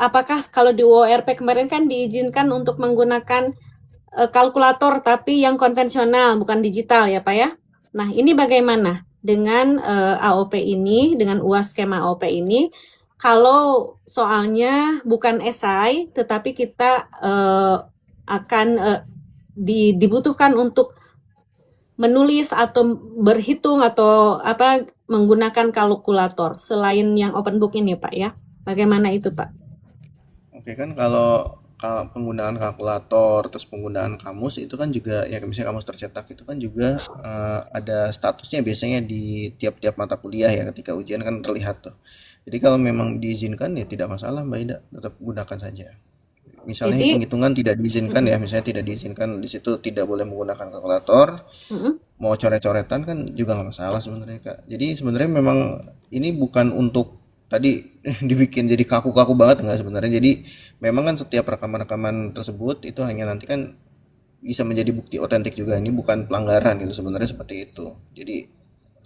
apakah kalau di UORP kemarin kan diizinkan untuk menggunakan kalkulator tapi yang konvensional bukan digital ya Pak ya. Nah, ini bagaimana dengan AOP ini, dengan UAS skema AOP ini? Kalau soalnya bukan esai, tetapi kita akan dibutuhkan untuk menulis atau berhitung atau apa menggunakan kalkulator selain yang open book ini Pak ya. Bagaimana itu Pak? Oke, kan kalau penggunaan kalkulator terus penggunaan kamus itu kan juga ya, misalnya kamus tercetak itu kan juga ada statusnya biasanya di tiap-tiap mata kuliah ya, ketika ujian kan terlihat tuh. Jadi kalau memang diizinkan ya tidak masalah Mbak Ida, tetap gunakan saja. Misalnya Jadi, hitung-hitungan tidak diizinkan ya, misalnya tidak diizinkan di situ tidak boleh menggunakan kalkulator, mau coret-coretan kan juga nggak masalah sebenarnya Kak. Jadi sebenarnya memang ini bukan untuk tadi dibikin jadi kaku-kaku banget nggak sebenarnya. Jadi memang kan setiap rekaman-rekaman tersebut itu hanya nanti kan bisa menjadi bukti otentik juga, ini bukan pelanggaran gitu sebenarnya, seperti itu. Jadi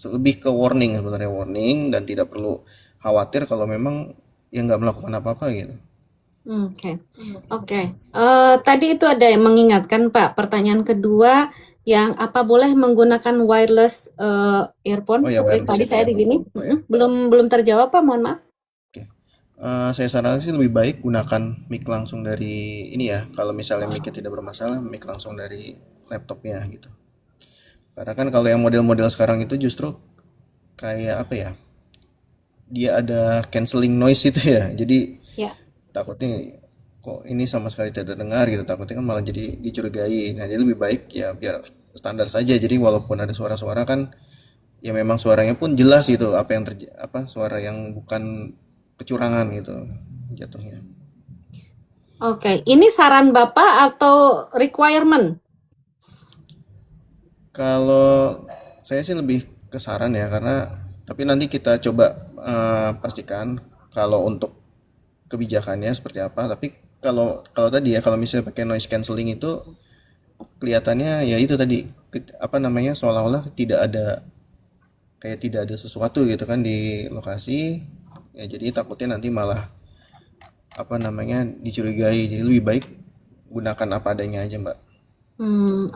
lebih ke warning sebenarnya, warning, dan tidak perlu khawatir kalau memang ya nggak melakukan apa-apa gitu. Oke. Tadi itu ada yang mengingatkan Pak, pertanyaan kedua yang apa boleh menggunakan wireless earphone? Oh ya, Seperti wireless tadi itu saya ya. begini, Oh ya. belum terjawab Pak, mohon maaf. Oke. Saya sarankan sih lebih baik gunakan mic langsung dari ini ya. Kalau misalnya mic-nya tidak bermasalah, mic langsung dari laptopnya gitu. Karena kan kalau yang model-model sekarang itu justru kayak apa ya? Dia ada cancelling noise itu ya. Jadi Ya. takutnya kok ini sama sekali tidak terdengar gitu. Takutnya kan malah jadi dicurigai. Nah, jadi lebih baik ya biar standar saja. Jadi walaupun ada suara-suara kan ya memang suaranya pun jelas gitu, apa yang suara yang bukan kecurangan gitu jatuhnya. Oke, ini saran Bapak atau requirement? Kalau saya sih lebih ke saran ya, karena tapi nanti kita coba pastikan kalau untuk kebijakannya seperti apa. Tapi kalau kalau tadi ya, kalau misalnya pakai noise cancelling itu kelihatannya ya itu tadi apa namanya, seolah-olah tidak ada sesuatu gitu kan di lokasi ya, jadi takutnya nanti malah apa namanya dicurigai. Jadi lebih baik gunakan apa adanya aja Mbak.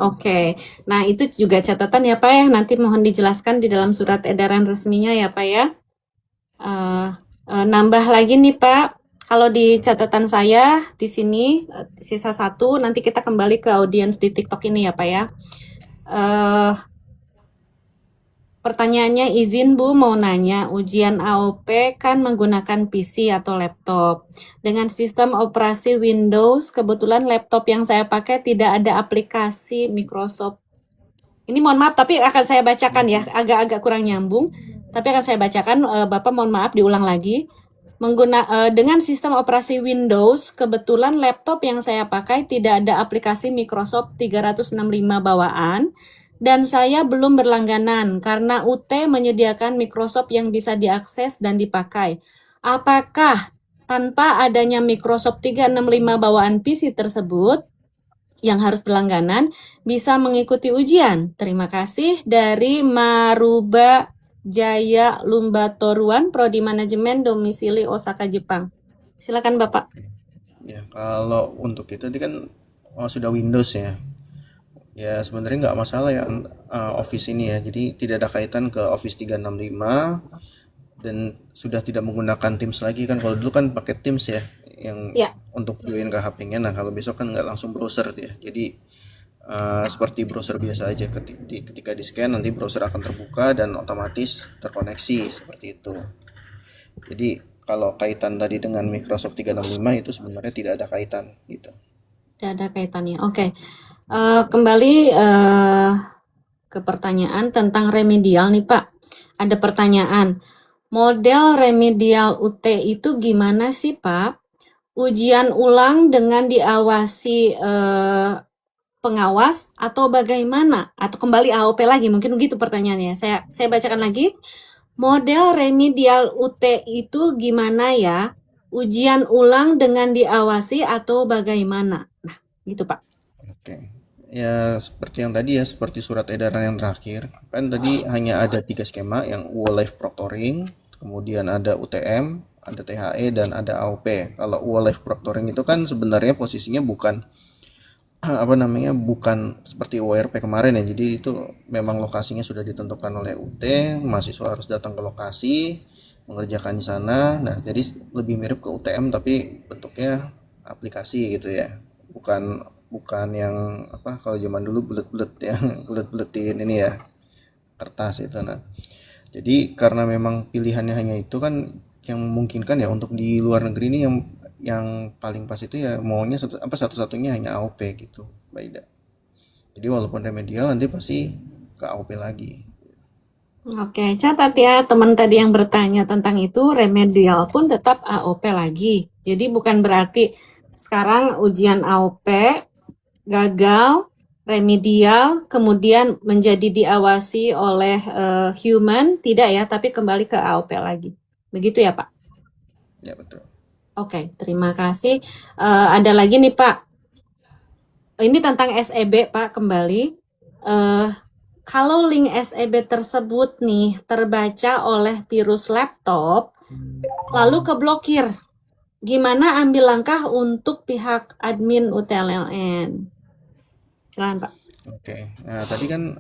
Oke. Nah, itu juga catatan ya Pak ya, nanti mohon dijelaskan di dalam surat edaran resminya ya Pak ya. Nambah lagi nih Pak, kalau di catatan saya di sini sisa 1, nanti kita kembali ke audiens di TikTok ini ya Pak ya. Pertanyaannya, izin Bu mau nanya, ujian AOP kan menggunakan PC atau laptop. Dengan sistem operasi Windows, kebetulan laptop yang saya pakai tidak ada aplikasi Microsoft. Ini mohon maaf, tapi akan saya bacakan ya, agak-agak kurang nyambung. Tapi akan saya bacakan, Bapak mohon maaf diulang lagi. Dengan sistem operasi Windows, kebetulan laptop yang saya pakai tidak ada aplikasi Microsoft 365 bawaan. Dan saya belum berlangganan karena UT menyediakan Microsoft yang bisa diakses dan dipakai. Apakah tanpa adanya Microsoft 365 bawaan PC tersebut yang harus berlangganan bisa mengikuti ujian? Terima kasih, dari Maruba Jaya Lumbatoruan, Prodi Manajemen, domisili Osaka, Jepang. Silakan Bapak. Ya, kalau untuk itu tadi kan sudah Windows ya. Ya sebenarnya nggak masalah ya Office ini ya. Jadi tidak ada kaitan ke Office 365 dan sudah tidak menggunakan Teams lagi kan. Kalau dulu kan pakai Teams ya yang untuk join ke HP-nya. Nah, kalau besok kan nggak langsung browser ya. Jadi seperti browser biasa aja, ketika di scan nanti browser akan terbuka dan otomatis terkoneksi seperti itu. Jadi kalau kaitan tadi dengan Microsoft 365 itu sebenarnya tidak ada kaitan gitu. Tidak ada kaitannya. Oke. Kembali ke pertanyaan tentang remedial nih Pak. Ada pertanyaan, model remedial UT itu gimana sih Pak? Ujian ulang dengan diawasi pengawas atau bagaimana? Atau kembali AOP lagi? Mungkin begitu pertanyaannya. Saya bacakan lagi. Model remedial UT itu gimana ya? ujian ulang dengan diawasi atau bagaimana? Nah, gitu Pak. Oke. Ya seperti yang tadi ya, seperti surat edaran yang terakhir. Kan tadi hanya ada 3 skema, yang UA Live Proctoring, kemudian ada UTM, ada THE, dan ada AOP. Kalau UA Live Proctoring itu kan sebenarnya posisinya bukan bukan seperti URP kemarin ya. Jadi itu memang lokasinya sudah ditentukan oleh UT, mahasiswa harus datang ke lokasi, mengerjakan di sana. Nah, jadi lebih mirip ke UTM tapi bentuknya aplikasi gitu ya. Bukan bukan yang kalau zaman dulu bulet-bulet ya, bulet-buletin ini ya, kertas itu. Nah, jadi karena memang pilihannya hanya itu kan, yang memungkinkan ya untuk di luar negeri ini yang paling pas itu ya maunya satu-satunya hanya AOP gitu, Mbak Ida. Jadi walaupun remedial nanti pasti ke AOP lagi. Oke, catat ya teman tadi yang bertanya tentang itu, remedial pun tetap AOP lagi. Jadi bukan berarti sekarang ujian AOP gagal, remedial, kemudian menjadi diawasi oleh human, tidak ya, tapi kembali ke AOP lagi. Begitu ya Pak? Ya betul. Oke, terima kasih. Ada lagi nih Pak. Ini tentang SEB Pak, kembali. Kalau link SEB tersebut nih terbaca oleh virus laptop, lalu keblokir, gimana ambil langkah untuk pihak admin UTLLN? Silakan Pak. Oke. Nah, tadi kan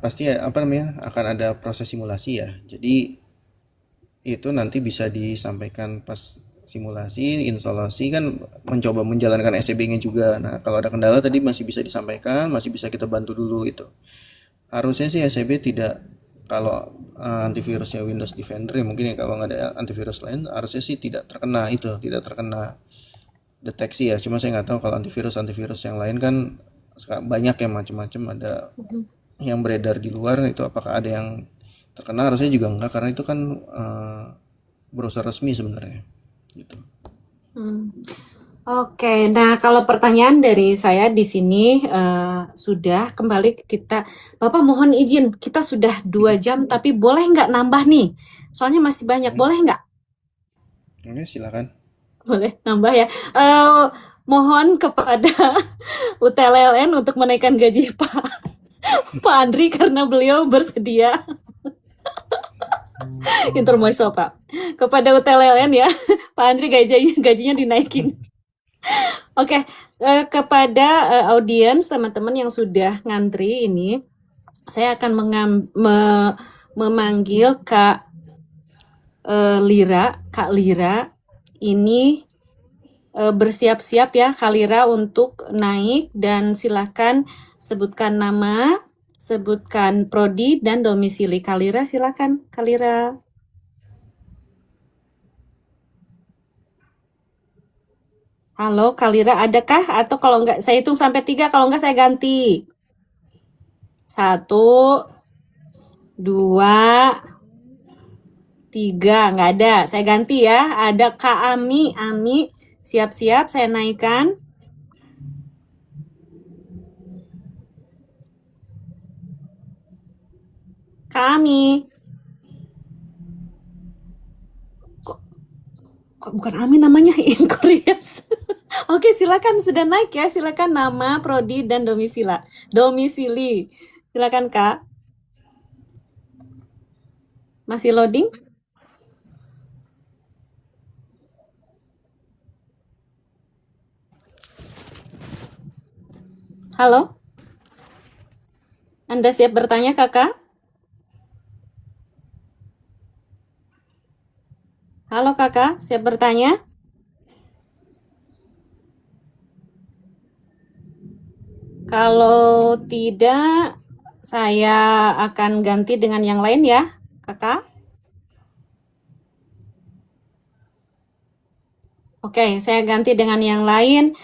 pasti akan ada proses simulasi ya. Jadi itu nanti bisa disampaikan pas simulasi, instalasi kan mencoba menjalankan SEB-nya juga. Nah, kalau ada kendala tadi masih bisa disampaikan, masih bisa kita bantu dulu itu. Harusnya sih SEB tidak, kalau antivirusnya Windows Defender ya mungkin ya, kalau nggak ada antivirus lain harusnya sih tidak terkena deteksi ya. Cuma saya nggak tahu kalau antivirus yang lain kan banyak ya, macam-macam, ada yang beredar di luar itu, apakah ada yang terkena? Harusnya juga enggak, karena itu kan browser resmi sebenarnya gitu. Oke, nah kalau pertanyaan dari saya di sini sudah kembali ke kita. Bapak mohon izin, kita sudah 2 jam, tapi boleh nggak nambah nih? Soalnya masih banyak, boleh nggak? Oke, silakan. Boleh nambah ya. Mohon kepada UTLLN untuk menaikkan gaji Pak Andri karena beliau bersedia. Intermezzo Pak. Kepada UTLLN ya, Pak Andri gajinya dinaikin. Oke, kepada audiens teman-teman yang sudah ngantri ini, saya akan memanggil Kak Lira ini bersiap-siap ya Kak Lira untuk naik, dan silakan sebutkan nama, sebutkan prodi dan domisili. Kak Lira, silakan Kak Lira. Halo Kak Lira, adakah? Atau kalau enggak saya hitung sampai 3, kalau enggak saya ganti. 1, 2, 3, nggak ada. Saya ganti ya. Ada Kak Ami, siap-siap saya naikkan. Kak Ami. Kok bukan Ami namanya, Inkoreas. Oke, silakan, sudah naik ya. Silakan nama, prodi dan domisili. Silakan Kak. Masih loading? Halo? Anda siap bertanya, Kakak? Halo Kakak, siap bertanya? Kalau tidak, saya akan ganti dengan yang lain ya, Kakak. Oke, saya ganti dengan yang lain.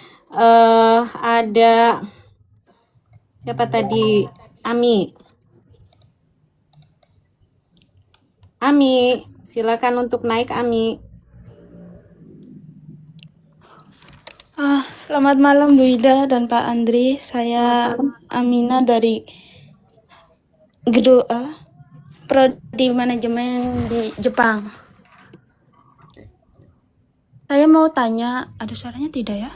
Ada siapa tadi? Ami. Ami, silakan untuk naik Ami. Selamat malam Bu Ida dan Pak Andri. Saya Amina dari Prodi Manajemen di Jepang. Saya mau tanya, ada suaranya tidak ya?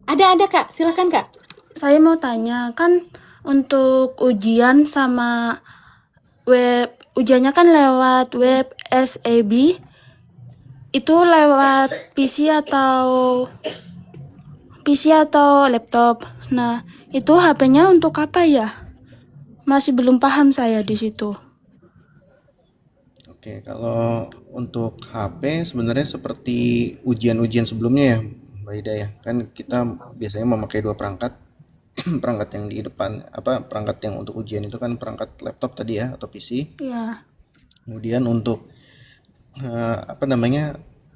Ada Kak, silakan Kak. Saya mau tanya, kan untuk ujian sama ujiannya kan lewat web SAB, itu lewat PC atau laptop. Nah, itu HP-nya untuk apa ya? Masih belum paham saya di situ. Oke, kalau untuk HP sebenarnya seperti ujian-ujian sebelumnya ya, Mbak Ida ya. Kan kita biasanya memakai dua perangkat. Perangkat yang di depan, perangkat yang untuk ujian itu kan perangkat laptop tadi ya atau PC. Ya, Kemudian untuk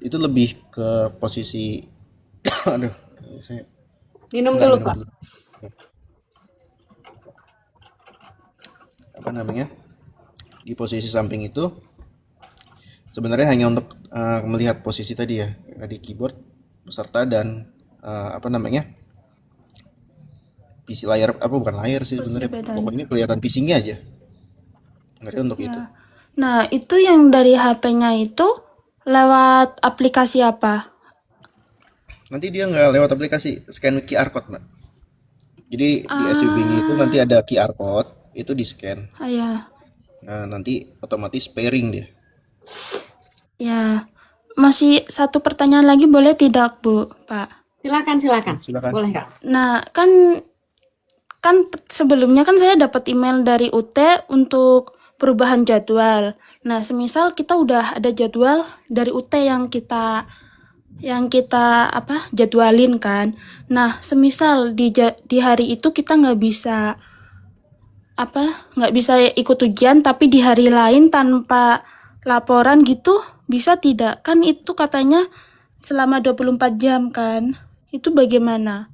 itu lebih ke posisi aduh, saya Minum nggak dulu minum Pak. dulu. Di posisi samping itu sebenarnya hanya untuk melihat posisi tadi ya di keyboard peserta dan PC layar, bukan layar sih sebenarnya, bedanya. pokoknya kelihatan PC-nya aja. Nggak ada untuk itu. Ya. Nah, itu yang dari HP-nya itu lewat aplikasi apa? Nanti dia nggak lewat aplikasi, scan QR code, Mbak. Jadi di SUB-nya itu nanti ada QR code, itu di scan. Ya. Nah, nanti otomatis pairing dia. Ya. Masih satu pertanyaan lagi boleh tidak, Bu, Pak? Silakan. Silakan. Boleh Kak. Nah, kan sebelumnya kan saya dapat email dari UT untuk perubahan jadwal. Nah, semisal kita udah ada jadwal dari UT yang kita jadwalin kan. Nah, semisal di hari itu kita nggak bisa ikut ujian, tapi di hari lain tanpa laporan gitu, bisa tidak? Kan itu katanya selama 24 jam kan. Itu bagaimana?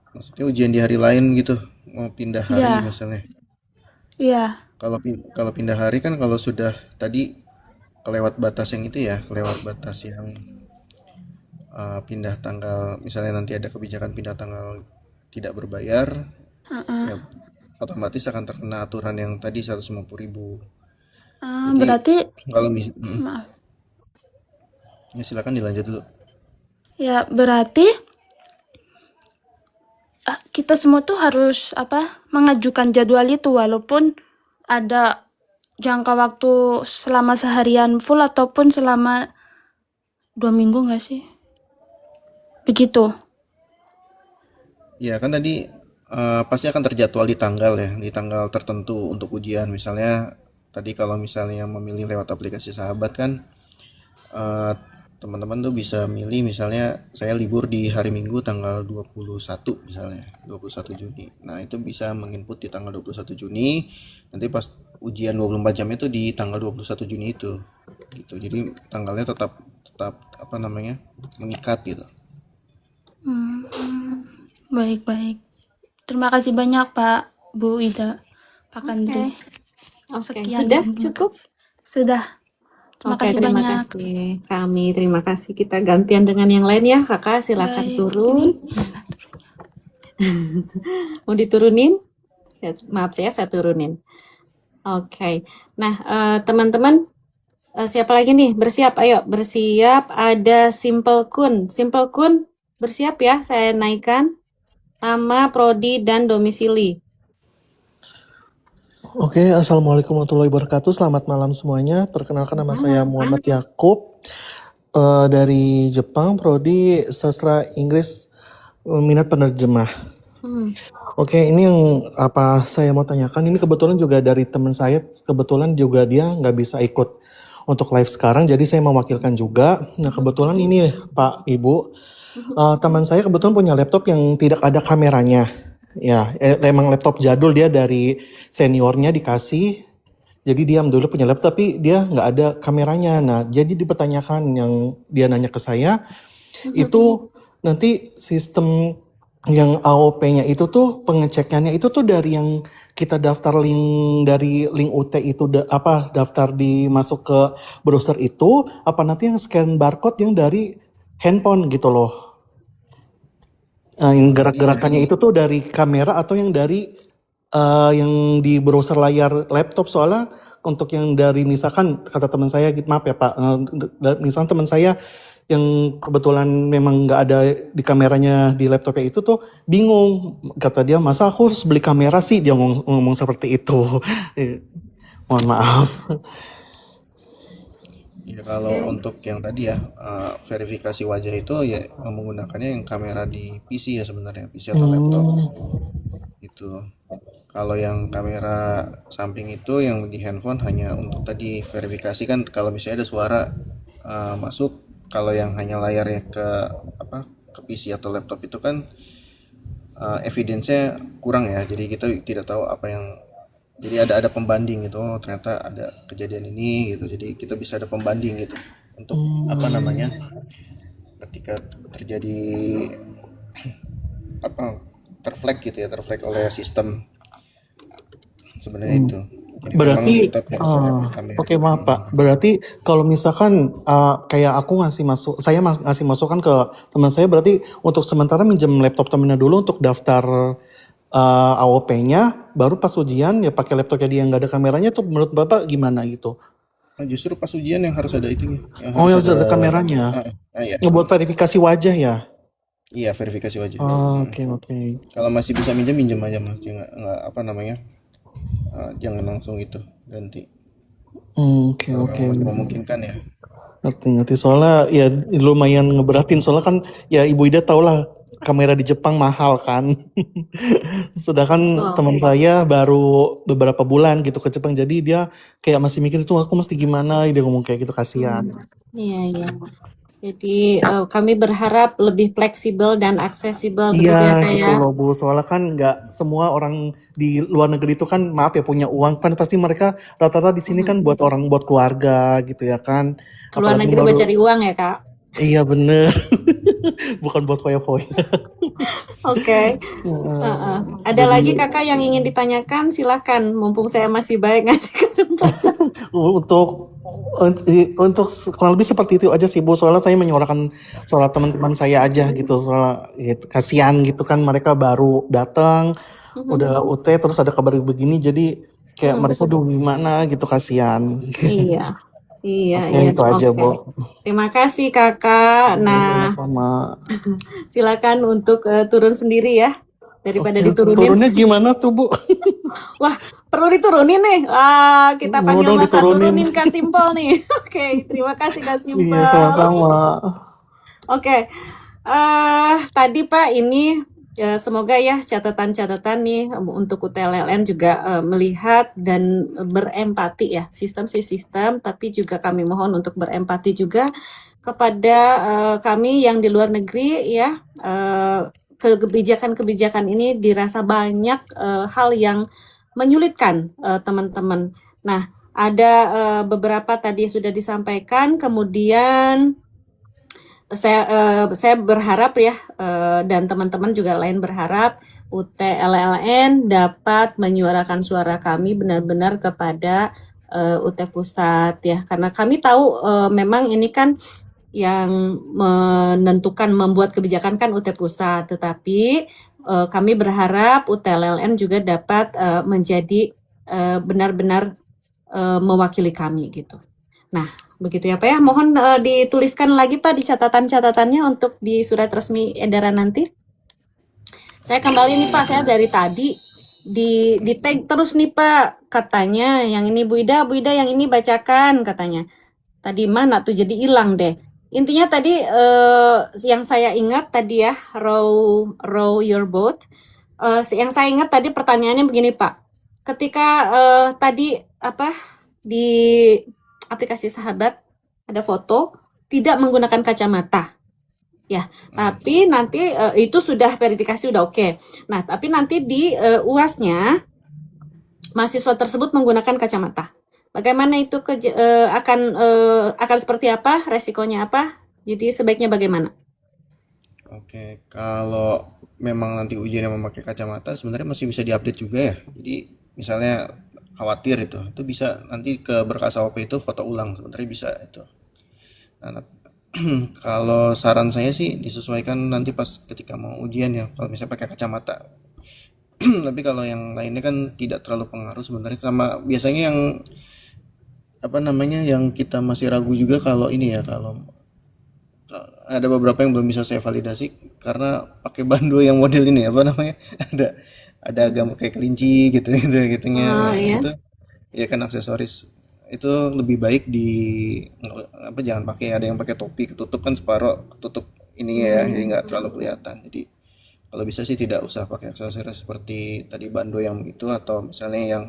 Maksudnya ujian di hari lain gitu, mau pindah hari Ya. misalnya. Iya. Kalau pindah hari kan kalau sudah tadi kelewat batas yang itu ya, kelewat batas yang pindah tanggal, misalnya nanti ada kebijakan pindah tanggal tidak berbayar, ya otomatis akan terkena aturan yang tadi 150.000. Jadi Berarti kalau bisa, maaf. ya silakan dilanjut dulu. Ya, berarti kita semua tuh harus mengajukan jadwal itu walaupun ada jangka waktu selama seharian full ataupun selama 2 minggu nggak sih? Begitu. Ya kan tadi pasti akan terjadwal di tanggal tertentu untuk ujian. Misalnya tadi kalau misalnya memilih lewat aplikasi Sahabat kan, teman-teman tuh bisa milih, misalnya saya libur di hari Minggu tanggal 21 misalnya, 21 Juni. Nah, itu bisa menginput di tanggal 21 Juni, nanti pas ujian 24 jam itu di tanggal 21 Juni itu. Gitu. Jadi tanggalnya tetap mengikat gitu. Baik. Terima kasih banyak Pak, Bu Ida, Pak Kandri. Oke, Sekian. sudah cukup? Sudah. Terima Oke, kasih terima banyak. kasih. Terima kasih. Kita gantian dengan yang lain ya, Kakak. Silakan Baik, turun. Mau diturunin? Ya, maaf saya turunin. Oke. Nah, teman-teman, siapa lagi nih? Bersiap, ayo. Bersiap, ada Simple Kun. Simple Kun, bersiap ya. Saya naikkan nama, prodi, dan domisili. Oke, Assalamualaikum warahmatullahi wabarakatuh. Selamat malam semuanya. Perkenalkan, nama saya Muhammad Yakub dari Jepang, prodi sastra Inggris, minat penerjemah. Oke, ini yang saya mau tanyakan. Ini kebetulan juga dari teman saya. Kebetulan juga dia nggak bisa ikut untuk live sekarang, jadi saya mewakilkan juga. Nah, kebetulan ini Pak Ibu, teman saya kebetulan punya laptop yang tidak ada kameranya. Ya, emang laptop jadul, dia dari seniornya dikasih. Jadi dia dulu punya laptop tapi dia nggak ada kameranya. Nah, jadi dipertanyakan, yang dia nanya ke saya, itu nanti sistem yang AOP-nya itu tuh pengecekannya itu tuh dari yang kita daftar dari link UT itu daftar masuk ke browser itu, apa nanti yang scan barcode yang dari handphone gitu loh. Yang gerak-gerakannya itu tuh dari kamera atau yang dari yang di browser layar laptop, soalnya untuk yang dari misalkan kata teman saya, maaf ya Pak, misalkan teman saya yang kebetulan memang nggak ada di kameranya di laptopnya itu tuh bingung, kata dia masa aku harus beli kamera sih, dia ngomong seperti itu. Mohon maaf. Ya kalau untuk yang tadi ya verifikasi wajah itu ya menggunakannya yang kamera di PC ya sebenarnya, PC atau laptop itu. Kalau yang kamera samping itu yang di handphone hanya untuk tadi verifikasi kan kalau misalnya ada suara masuk. Kalau yang hanya layarnya ke PC atau laptop itu kan evidence-nya kurang ya. Jadi kita tidak tahu apa yang, jadi ada pembanding gitu. Oh, ternyata ada kejadian ini gitu. Jadi kita bisa ada pembanding gitu untuk apa namanya ketika terjadi terflag gitu ya, terflag oleh sistem sebenarnya itu. Jadi memang Berarti, kita harus ada kamera. oke maaf Pak, berarti kalau misalkan kayak aku saya ngasih masukan ke teman saya, berarti untuk sementara minjem laptop temennya dulu untuk daftar AOP-nya, baru pas ujian ya pakai laptopnya dia yang nggak ada kameranya tuh menurut Bapak gimana gitu? Nah, justru pas ujian yang harus ada itunya, yang Oh, yang harus ada kameranya. iya. Ngebuat verifikasi wajah ya? Iya, verifikasi wajah. Oke. Kalau masih bisa minjem aja Mas, nggak apa namanya, jangan langsung itu ganti. Oke. Kalau memang masih memungkinkan ya. Ngerti. Soalnya ya lumayan ngeberatin, soalnya kan ya Ibu Ida tau lah kamera di Jepang mahal kan. Sedangkan teman saya baru beberapa bulan gitu ke Jepang, jadi dia kayak masih mikir itu aku mesti gimana, dia ngomong kayak gitu, kasihan. Iya. Jadi kami berharap lebih fleksibel dan aksesibel begitu Iya ya Kak gitu ya. loh Bu, soalnya kan nggak semua orang di luar negeri itu kan maaf ya punya uang kan, pasti mereka rata-rata di sini kan buat keluarga gitu ya kan. Keluar Apalagi negeri baru, mencari uang ya Kak. iya bener, bukan buat foya-foya. Oke. Ada lagi Kakak yang ingin ditanyakan? Silakan, mumpung saya masih baik ngasih kesempatan. Untuk kurang lebih seperti itu aja sih Bu, soalnya saya menyuarakan soal teman-teman saya aja gitu, soal gitu, kasihan gitu kan mereka baru datang udah UT terus ada kabar begini, jadi kayak mereka udah gimana gitu, kasihan. Iya. Itu aja Bu. Terima kasih Kakak. Nah, Sama-sama. silakan untuk turun sendiri ya, daripada diturunin. Turunnya gimana tuh Bu? Wah, perlu diturunin nih. Kita panggil Dong masa diturunin. turunin Kak Simpel nih. Oke, terima kasih Kak Simpel. Iya sama-sama. Oke, tadi Pak ini semoga ya catatan-catatan nih untuk UTLLN juga melihat dan berempati ya, sistem, tapi juga kami mohon untuk berempati juga kepada kami yang di luar negeri ya. Kebijakan-kebijakan ini dirasa banyak hal yang menyulitkan teman-teman. Nah, ada beberapa tadi sudah disampaikan, kemudian saya berharap ya, dan teman-teman juga lain berharap UTLLN dapat menyuarakan suara kami benar-benar kepada UT Pusat ya, karena kami tahu memang ini kan yang menentukan membuat kebijakan kan UT Pusat, tetapi kami berharap UTLLN juga dapat menjadi benar-benar mewakili kami gitu. Nah, begitu ya Pak ya, mohon dituliskan lagi Pak di catatan-catatannya untuk di surat resmi edaran nanti. Saya kembali nih Pak, saya dari tadi di tag terus nih Pak, katanya yang ini Bu Ida yang ini bacakan katanya. Tadi mana tuh jadi hilang deh. Intinya tadi yang saya ingat tadi ya, row your boat. Yang saya ingat tadi pertanyaannya begini Pak. Ketika tadi di aplikasi Sahabat ada foto tidak menggunakan kacamata ya, tapi nanti itu sudah verifikasi udah oke. Nah, tapi nanti di UAS-nya mahasiswa tersebut menggunakan kacamata. Bagaimana itu akan seperti apa, resikonya apa? Jadi sebaiknya bagaimana? Oke, kalau memang nanti ujiannya memakai kacamata sebenarnya masih bisa diupdate juga ya. Jadi misalnya khawatir itu bisa nanti ke berkas AOP itu foto ulang, sebenarnya bisa itu. Nah, kalau saran saya sih disesuaikan nanti pas ketika mau ujian ya, kalau misalnya pakai kacamata Tapi kalau yang lainnya kan tidak terlalu pengaruh sebenarnya, sama biasanya yang apa namanya yang kita masih ragu juga kalau ini ya, kalau ada beberapa yang belum bisa saya validasi karena pakai bando yang model ini apa namanya ada gambar kayak kelinci gitu gitu gitunya. Oh Nah, iya. itu ya kan aksesoris itu lebih baik di apa, jangan pakai, ada yang pakai topi ketutup kan separuh ketutup ini ya, jadi nggak terlalu kelihatan. Jadi kalau bisa sih tidak usah pakai aksesoris seperti tadi bando yang begitu, atau misalnya yang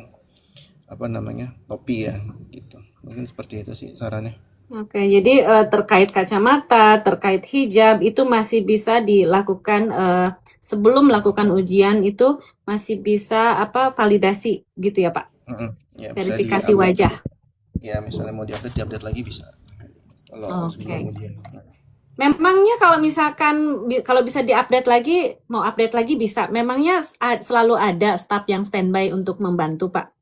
apa namanya topi ya gitu. Mungkin seperti itu sih sarannya. Oke, jadi terkait kacamata, terkait hijab itu masih bisa dilakukan sebelum melakukan ujian itu masih bisa apa validasi gitu ya Pak? Mm-mm. Ya bisa Verifikasi diupdate, wajah. ya misalnya mau diupdate lagi bisa kalau sebelum Oke. ujian. Memangnya kalau misalkan kalau bisa diupdate lagi, mau update lagi bisa. Memangnya selalu ada staf yang standby untuk membantu Pak?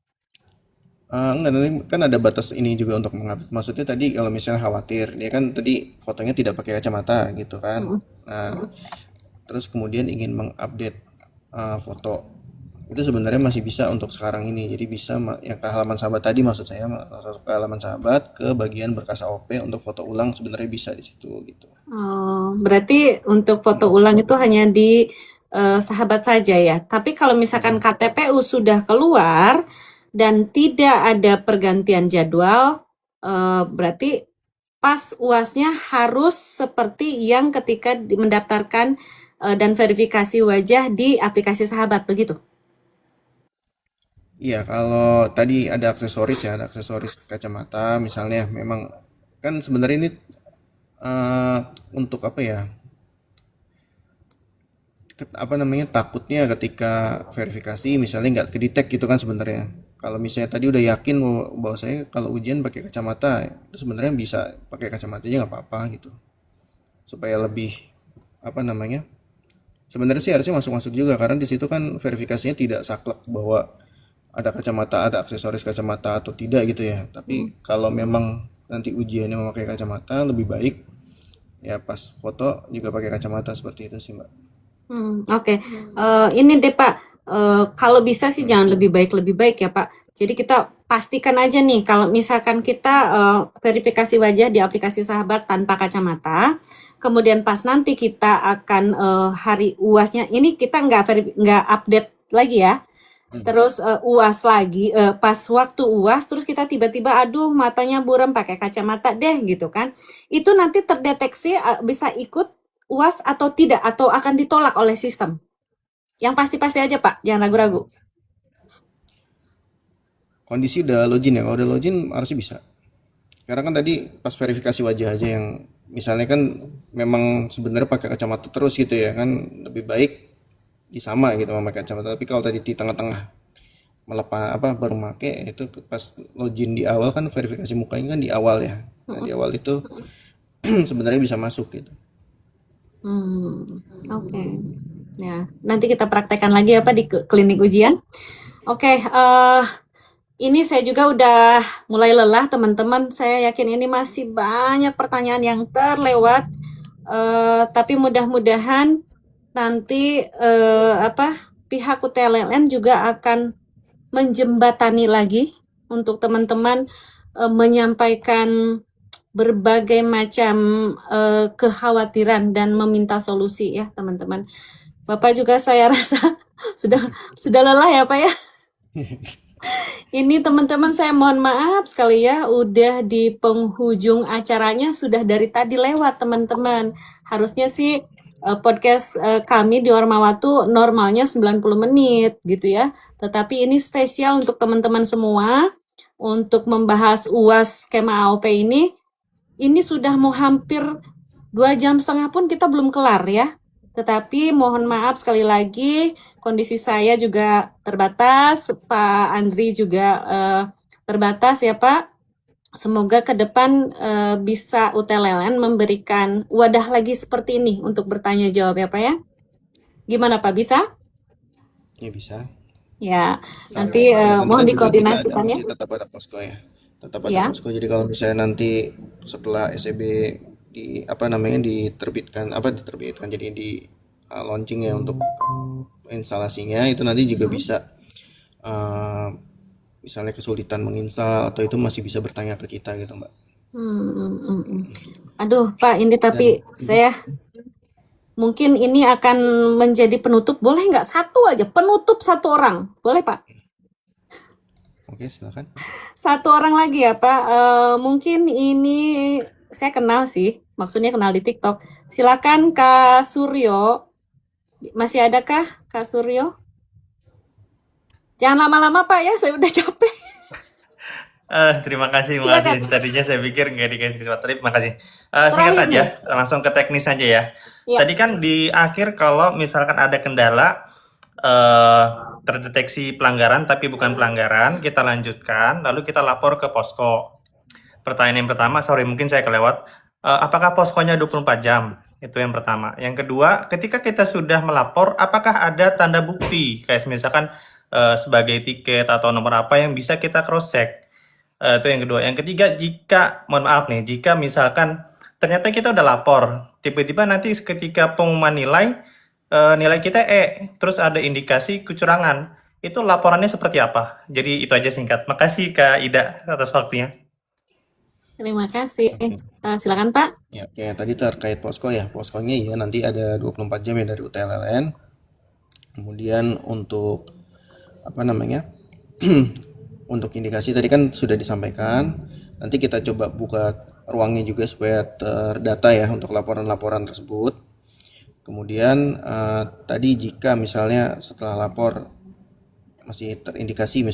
Enggak, nanti kan ada batas ini juga untuk mengupdate. Maksudnya tadi kalau misalnya khawatir, dia kan tadi fotonya tidak pakai kacamata gitu kan. Mm-mm. Nah, terus kemudian ingin mengupdate foto, itu sebenarnya masih bisa untuk sekarang ini. Jadi bisa yang ke halaman sahabat tadi, maksud saya masuk ke halaman sahabat ke bagian berkas AOP untuk foto ulang, sebenarnya bisa di situ gitu. Oh, berarti untuk foto ulang itu hanya di sahabat saja ya. Tapi kalau misalkan KTPU sudah keluar dan tidak ada pergantian jadwal, berarti pas UASnya harus seperti yang ketika mendaftarkan dan verifikasi wajah di aplikasi sahabat, begitu? Iya, kalau tadi ada aksesoris ya, ada aksesoris kacamata misalnya, memang kan sebenarnya ini eh, untuk apa ya? Apa namanya, takutnya ketika verifikasi misalnya nggak kedetek gitu kan sebenarnya. Kalau misalnya tadi udah yakin bahwa saya kalau ujian pakai kacamata, itu sebenarnya bisa pakai kacamata aja nggak apa-apa gitu, supaya lebih apa namanya, sebenarnya sih harusnya masuk-masuk juga karena di situ kan verifikasinya tidak saklek bahwa ada kacamata, ada aksesoris kacamata atau tidak gitu ya. Tapi kalau memang nanti ujiannya memakai kacamata, lebih baik ya pas foto juga pakai kacamata, seperti itu sih Mbak. Oke. Ini deh Pak, kalau bisa sih jangan lebih baik ya Pak. Jadi kita pastikan aja nih kalau misalkan kita verifikasi wajah di aplikasi Sahabat tanpa kacamata, kemudian pas nanti kita akan hari UASnya, ini kita nggak update lagi ya. Terus UAS lagi, pas waktu UAS terus kita tiba-tiba aduh matanya buram pakai kacamata deh gitu kan. Itu nanti terdeteksi bisa ikut UAS atau tidak, atau akan ditolak oleh sistem. Yang pasti-pasti aja Pak, jangan ragu-ragu. Kondisi udah login ya, kalau udah login harusnya bisa. Karena kan tadi pas verifikasi wajah aja yang misalnya kan memang sebenarnya pakai kacamata terus gitu ya kan, lebih baik disama gitu memakai kacamata. Tapi kalau tadi di tengah-tengah melepas apa baru make, itu pas login di awal kan, verifikasi mukanya kan di awal ya. Nah, di awal itu sebenarnya bisa masuk gitu. Oke. Ya, nanti kita praktekkan lagi apa di klinik ujian. Oke, ini saya juga udah mulai lelah teman-teman. Saya yakin ini masih banyak pertanyaan yang terlewat. Tapi mudah-mudahan nanti pihak UTLLN juga akan menjembatani lagi untuk teman-teman menyampaikan berbagai macam kekhawatiran dan meminta solusi ya teman-teman. Bapak juga saya rasa sudah lelah ya Pak ya. Ini teman-teman saya mohon maaf sekali ya, udah di penghujung acaranya, sudah dari tadi lewat teman-teman. Harusnya sih podcast kami di Ormawatu normalnya 90 menit gitu ya. Tetapi ini spesial untuk teman-teman semua untuk membahas UAS skema AOP ini sudah mau hampir 2,5 jam pun kita belum kelar ya. Tetapi mohon maaf sekali lagi, kondisi saya juga terbatas, Pak Andri juga terbatas ya Pak. Semoga ke depan bisa UTLLN memberikan wadah lagi seperti ini untuk bertanya jawab ya Pak ya. Gimana Pak, bisa? Ya bisa. Ya, Kalau nanti mohon nanti kan juga tidak ada, dikoordinasikan ya. masih tetap ada posko ya. Tetap ada Ya. posko. Jadi kalau misalnya nanti setelah SEB di apa namanya diterbitkan, jadi launching ya untuk instalasinya itu nanti juga bisa uh, misalnya kesulitan menginstal atau itu masih bisa bertanya ke kita gitu Mbak. Aduh Pak, ini tapi saya mungkin ini akan menjadi penutup. Boleh nggak satu aja penutup, satu orang, boleh Pak? Oke, silakan. Satu orang lagi ya Pak. Mungkin ini saya kenal sih, maksudnya kenal di TikTok. Silakan Kak Suryo. Masih adakah Kak Suryo? Jangan lama-lama Pak ya, saya udah capek. Terima kasih, Silakan. makasih. Tadinya saya pikir nggak dikasih kesempatan, tapi makasih. Singkat Terakhir aja, nih. langsung ke teknis aja ya. Ya. Tadi kan di akhir kalau misalkan ada kendala terdeteksi pelanggaran tapi bukan pelanggaran, kita lanjutkan, lalu kita lapor ke posko. Pertanyaan yang pertama, sorry mungkin saya kelewat, apakah poskonya 24 jam? Itu yang pertama. Yang kedua, ketika kita sudah melapor, apakah ada tanda bukti, kayak misalkan sebagai tiket atau nomor apa yang bisa kita cross-check? Itu yang kedua. Yang ketiga, mohon maaf nih, jika misalkan ternyata kita udah lapor, tiba-tiba nanti ketika pengumuman nilai, nilai kita terus ada indikasi kecurangan, itu laporannya seperti apa? Jadi itu aja singkat. Makasih Kak Ida atas waktunya. Terima kasih. Oke. Silakan Pak. Ya, oke, tadi terkait posko ya. Poskonya ya nanti ada 24 jam ya dari UTLLN. Kemudian untuk apa namanya? Untuk indikasi tadi kan sudah disampaikan. Nanti kita coba buka ruangnya juga supaya terdata ya untuk laporan-laporan tersebut. Kemudian tadi jika misalnya setelah lapor masih terindikasi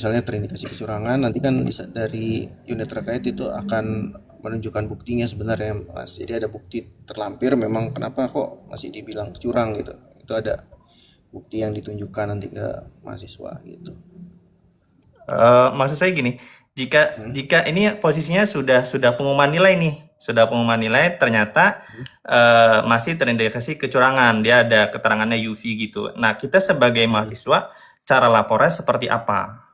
kecurangan, nanti kan dari unit terkait itu akan menunjukkan buktinya sebenarnya Mas. Jadi ada bukti terlampir memang kenapa kok masih dibilang curang gitu. Itu ada bukti yang ditunjukkan nanti ke mahasiswa gitu. Maksud saya gini, jika ini posisinya sudah pengumuman nilai nih, ternyata masih terindikasi kecurangan, dia ada keterangannya UV gitu. Nah, kita sebagai mahasiswa, cara lapornya seperti apa?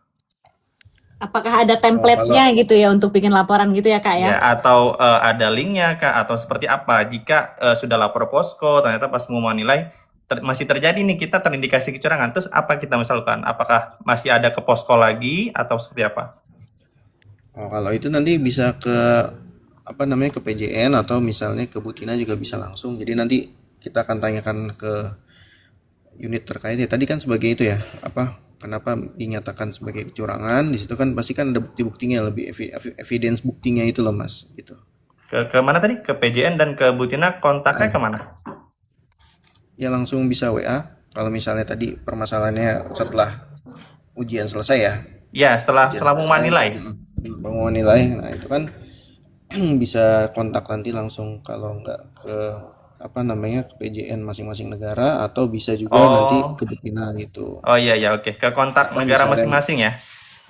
Apakah ada template-nya gitu ya untuk bikin laporan gitu ya Kak ya? Ya, atau ada linknya Kak, atau seperti apa? Jika sudah lapor posko, ternyata pas pengumuman nilai masih terjadi nih, kita terindikasi kecurangan, terus apa kita misalkan? Apakah masih ada ke posko lagi atau seperti apa? Kalau itu nanti bisa ke apa namanya ke PJN atau misalnya ke Butina juga bisa langsung. Jadi nanti kita akan tanyakan ke unit terkait ya. Tadi kan sebagai itu ya, kenapa dinyatakan sebagai kecurangan? Di situ kan pasti kan ada bukti-buktinya, lebih evidence buktinya itu loh Mas, gitu. Ke mana tadi? Ke PJN dan ke Butina, kontaknya kemana? Ya langsung bisa WA. Kalau misalnya tadi permasalahannya setelah ujian selesai ya. Ya, setelah pengumuman nilai. Pengumuman nilai, nah itu kan bisa kontak nanti langsung kalau nggak ke ke PJN masing-masing negara atau bisa juga nanti ke Butina gitu. Oh iya oke. Ke kontak Atau negara misalnya- masing-masing ya.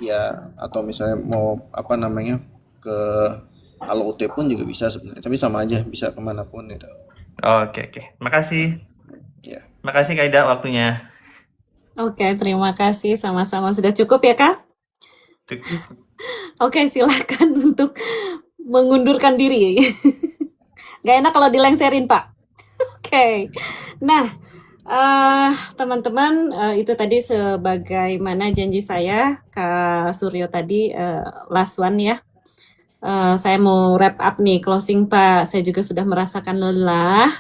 Ya, atau misalnya mau ke Halo UT pun juga bisa sebenarnya. Tapi sama aja bisa kemanapun itu. Oke. Makasih. Ya. Makasih Kak Ida waktunya. Oke, terima kasih. Sama-sama. Sudah cukup ya Kak? Oke, silakan untuk mengundurkan diri. Gak enak kalau dilengserin, Pak. Oke. Nah, teman-teman, itu tadi sebagaimana janji saya, Kak Suryo tadi, last one ya. Saya mau wrap up nih, closing Pak. Saya juga sudah merasakan lelah.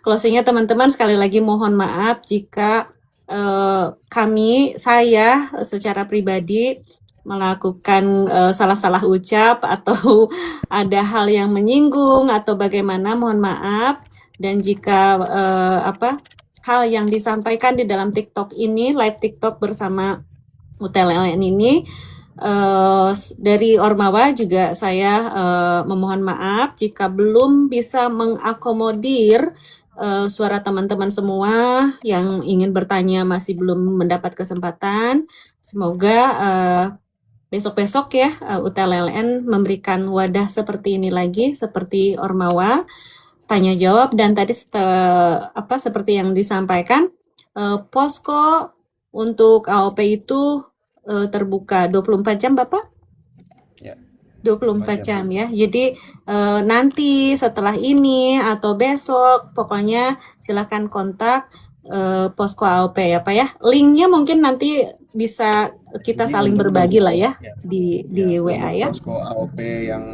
Closingnya teman-teman, sekali lagi mohon maaf jika saya secara pribadi melakukan salah-salah ucap atau ada hal yang menyinggung atau bagaimana, mohon maaf. Dan jika hal yang disampaikan di dalam TikTok ini, live TikTok bersama UTLLN ini, dari Ormawa juga saya memohon maaf jika belum bisa mengakomodir suara teman-teman semua yang ingin bertanya masih belum mendapat kesempatan. Semoga besok-besok ya UTLLN memberikan wadah seperti ini lagi, seperti Ormawa, tanya jawab. Dan tadi seperti yang disampaikan, posko untuk AOP itu terbuka 24 jam Bapak? Ya. 24 jam. jam ya. Jadi nanti setelah ini atau besok pokoknya silakan kontak Posko AOP ya Pak ya. Linknya mungkin nanti bisa kita Jadi saling untuk berbagi lah ya ya, di WA untuk ya. posko AOP yang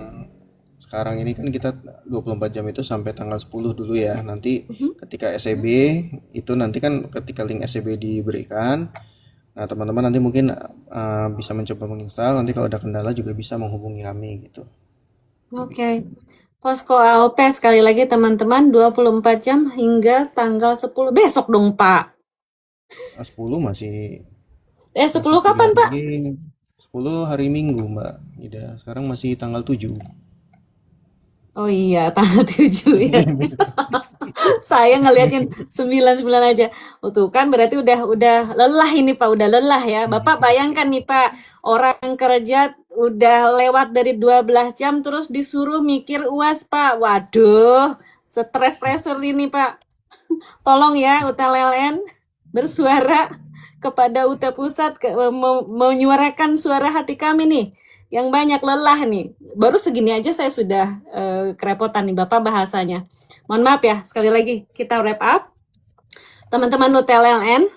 sekarang ini kan kita 24 jam itu sampai tanggal 10 dulu ya. Nanti ketika SEB itu nanti kan ketika link SEB diberikan, nah teman-teman nanti mungkin bisa mencoba menginstal. Nanti kalau ada kendala juga bisa menghubungi kami gitu. Oke. Posko AOP sekali lagi teman-teman 24 jam hingga tanggal 10 besok dong Pak. 10 masih 10 masih 3 kapan Pak? hari, 10 hari Minggu Mbak Ida. Sekarang masih tanggal 7. Oh iya, tanggal 7 ya. Saya ngeliatin 99 aja. Oh, tuh kan berarti udah lelah ini Pak, udah lelah ya. Bapak bayangkan nih Pak, orang kerja udah lewat dari 12 jam terus disuruh mikir UAS Pak. Waduh, stres pressure ini Pak. Tolong ya UTLLN bersuara kepada UT Pusat menyuarakan suara hati kami nih. Yang banyak lelah nih. Baru segini aja saya sudah kerepotan nih Bapak bahasanya. Mohon maaf ya, sekali lagi kita wrap up. Teman-teman UTLLN,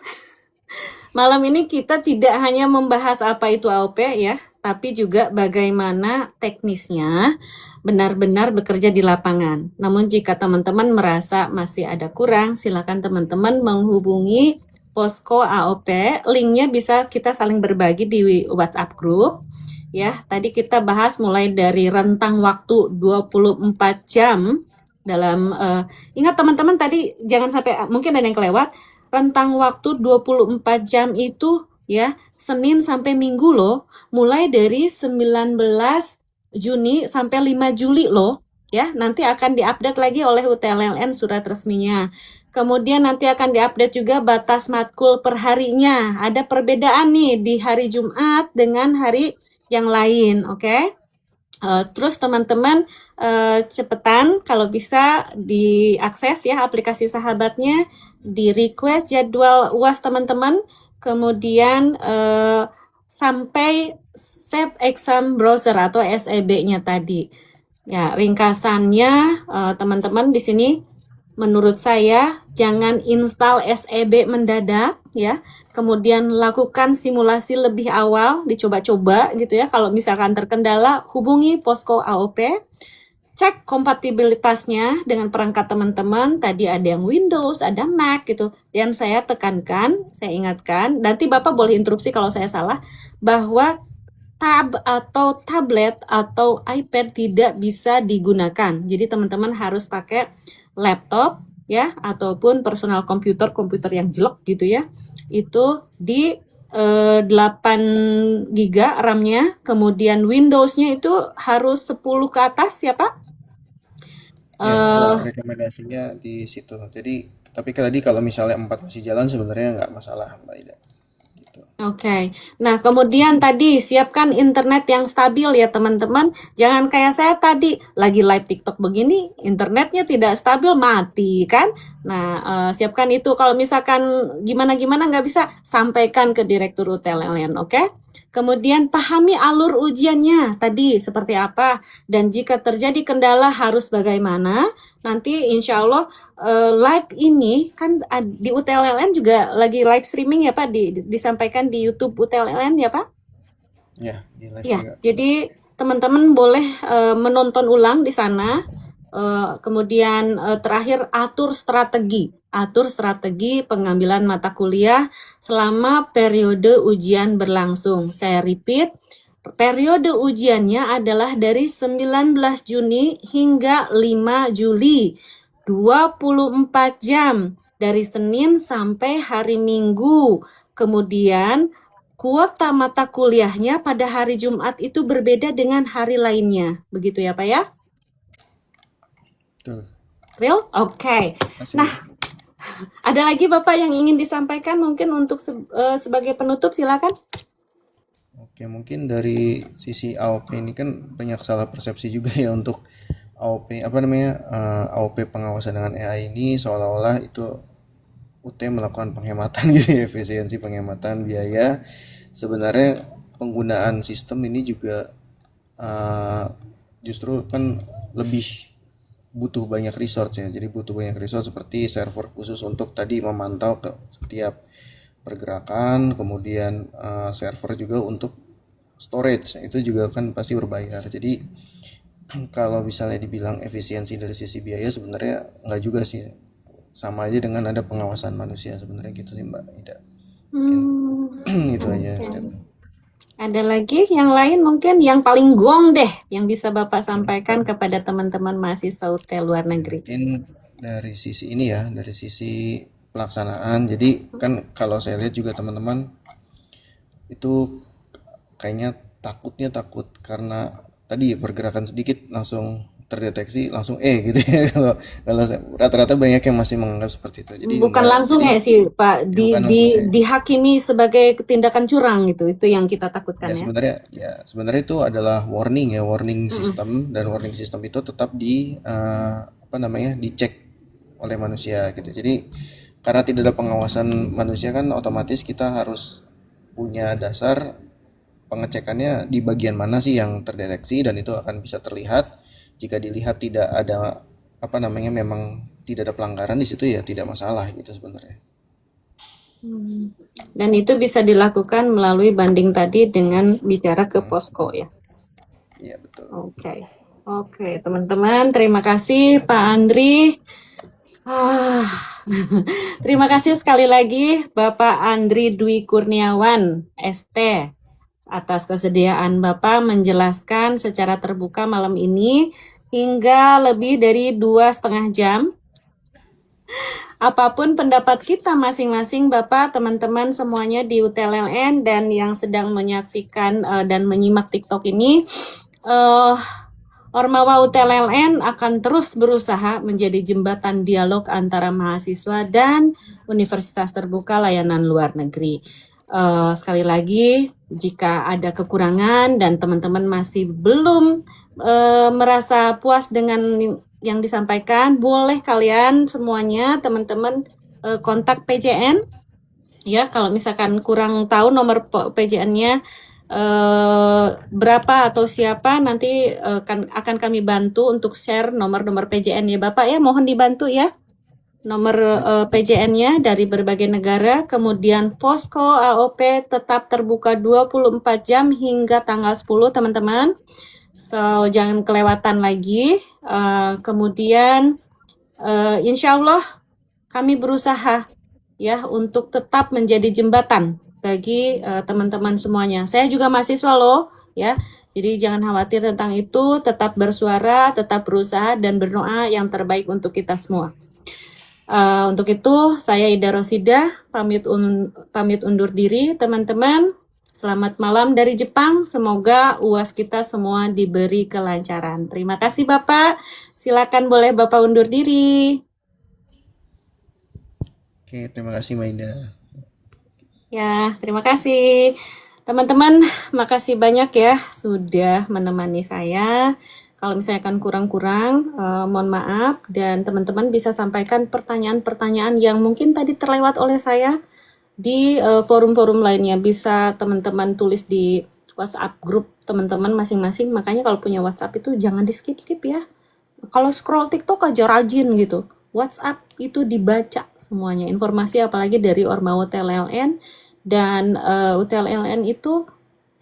malam ini kita tidak hanya membahas apa itu AOP ya, tapi juga bagaimana teknisnya benar-benar bekerja di lapangan. Namun jika teman-teman merasa masih ada kurang, silakan teman-teman menghubungi Posko AOP. Linknya bisa kita saling berbagi di WhatsApp group. Ya, tadi kita bahas mulai dari rentang waktu 24 jam dalam ingat teman-teman tadi jangan sampai mungkin ada yang kelewat, rentang waktu 24 jam itu ya Senin sampai Minggu loh, mulai dari 19 Juni sampai 5 Juli loh ya, nanti akan diupdate lagi oleh UTLLN surat resminya. Kemudian nanti akan diupdate juga batas matkul per harinya. Ada perbedaan nih di hari Jumat dengan hari yang lain, oke? Terus teman-teman cepetan kalau bisa diakses ya aplikasi sahabatnya, di request jadwal UAS teman-teman, kemudian sampai save exam browser atau SEB-nya tadi. Ya, ringkasannya teman-teman di sini menurut saya jangan install SEB mendadak ya. Kemudian lakukan simulasi lebih awal, dicoba-coba gitu ya. Kalau misalkan terkendala, hubungi Posko AOP. Cek kompatibilitasnya dengan perangkat teman-teman. Tadi ada yang Windows, ada Mac gitu. Dan saya tekankan, saya ingatkan, nanti Bapak boleh interupsi kalau saya salah, bahwa tab atau tablet atau iPad tidak bisa digunakan. Jadi teman-teman harus pakai laptop ya ataupun personal komputer yang jelek gitu ya. Itu di 8 GB RAM-nya, kemudian Windows-nya itu harus 10 ke atas ya Pak? Rekomendasinya di situ. Jadi tapi tadi kalau misalnya 4 masih jalan sebenarnya nggak masalah Mbak Ida. Oke. Nah, kemudian tadi siapkan internet yang stabil ya teman-teman. Jangan kayak saya tadi lagi live TikTok begini, internetnya tidak stabil, mati kan. Nah, siapkan itu. Kalau misalkan gimana-gimana nggak bisa, sampaikan ke Direktur UTLLN, oke? Kemudian pahami alur ujiannya tadi seperti apa. Dan jika terjadi kendala harus bagaimana. Nanti insya Allah live ini kan di UTLLN juga lagi live streaming ya Pak, disampaikan di YouTube UTLLN ya Pak? Ya, di live Ya, juga. jadi teman-teman boleh menonton ulang di sana. Kemudian terakhir atur strategi pengambilan mata kuliah selama periode ujian berlangsung. Saya repeat, periode ujiannya adalah dari 19 Juni hingga 5 Juli. 24 jam dari Senin sampai hari Minggu. Kemudian kuota mata kuliahnya pada hari Jumat itu berbeda dengan hari lainnya. Begitu ya Pak ya? Betul. Real? Oke. Nah, ada lagi Bapak yang ingin disampaikan mungkin untuk sebagai penutup silakan. Oke, mungkin dari sisi AOP ini kan banyak salah persepsi juga ya untuk AOP AOP pengawasan dengan AI ini seolah-olah itu UT melakukan penghematan gitu ya, efisiensi penghematan biaya. Sebenarnya penggunaan sistem ini juga eh, justru kan lebih butuh banyak resource ya. Jadi butuh banyak resource seperti server khusus untuk tadi memantau ke setiap pergerakan, kemudian server juga untuk storage itu juga kan pasti berbayar. Jadi kalau misalnya dibilang efisiensi dari sisi biaya sebenarnya nggak juga sih, sama aja dengan ada pengawasan manusia sebenarnya gitu sih Mbak Ida. Mungkin itu aja Oke. statement. Ada lagi yang lain mungkin yang paling gong deh yang bisa Bapak sampaikan kepada teman-teman mahasiswa UT luar negeri. Mungkin dari sisi ini ya, dari sisi pelaksanaan. Jadi kan kalau saya lihat juga teman-teman itu kayaknya takut karena tadi pergerakan sedikit langsung terdeteksi langsung gitu ya. Kalau rata-rata banyak yang masih menganggap seperti itu. Jadi Bukan langsung jadi sih Pak, bukan langsung dihakimi sebagai tindakan curang gitu. Itu yang kita takutkan ya. sebenarnya itu adalah warning system, dan warning system itu tetap dicek oleh manusia gitu. Jadi karena tidak ada pengawasan manusia kan otomatis kita harus punya dasar pengecekannya di bagian mana sih yang terdeteksi, dan itu akan bisa terlihat. Jika dilihat tidak ada memang tidak ada pelanggaran di situ ya tidak masalah gitu sebenarnya. Dan itu bisa dilakukan melalui banding tadi dengan bicara ke posko ya. Iya betul. Oke, teman-teman, terima kasih Pak Andri. Terima kasih sekali lagi Bapak Andri Dwi Kurniawan, ST, atas kesediaan Bapak menjelaskan secara terbuka malam ini hingga lebih dari 2,5 jam. Apapun pendapat kita masing-masing Bapak, teman-teman semuanya di UTLLN dan yang sedang menyaksikan dan menyimak TikTok ini, Ormawa UTLLN akan terus berusaha menjadi jembatan dialog antara mahasiswa dan Universitas Terbuka Layanan Luar Negeri. Sekali lagi, jika ada kekurangan dan teman-teman masih belum merasa puas dengan yang disampaikan, boleh kalian semuanya teman-teman kontak PJN ya. Kalau misalkan kurang tahu nomor PJN-nya berapa atau siapa, nanti akan kami bantu untuk share nomor-nomor PJN ya Bapak ya, mohon dibantu ya nomor PJN-nya dari berbagai negara. Kemudian posko AOP tetap terbuka 24 jam hingga tanggal 10 teman-teman, so jangan kelewatan lagi. Kemudian insya Allah kami berusaha ya untuk tetap menjadi jembatan bagi teman-teman semuanya. Saya juga mahasiswa loh ya, jadi jangan khawatir tentang itu, tetap bersuara, tetap berusaha dan berdoa yang terbaik untuk kita semua. Untuk itu saya Ida Rosida pamit undur diri teman-teman. Selamat malam dari Jepang. Semoga UAS kita semua diberi kelancaran. Terima kasih Bapak. Silakan boleh Bapak undur diri. Oke, terima kasih Maida. Ya, terima kasih. Teman-teman, makasih banyak ya sudah menemani saya. Kalau misalkan kurang-kurang, mohon maaf, dan teman-teman bisa sampaikan pertanyaan-pertanyaan yang mungkin tadi terlewat oleh saya di forum-forum lainnya. Bisa teman-teman tulis di WhatsApp grup teman-teman masing-masing. Makanya kalau punya WhatsApp itu jangan di skip-skip ya. Kalau scroll TikTok aja rajin gitu. WhatsApp itu dibaca semuanya. Informasi apalagi dari Ormawa UTLLN. Dan UTLLN itu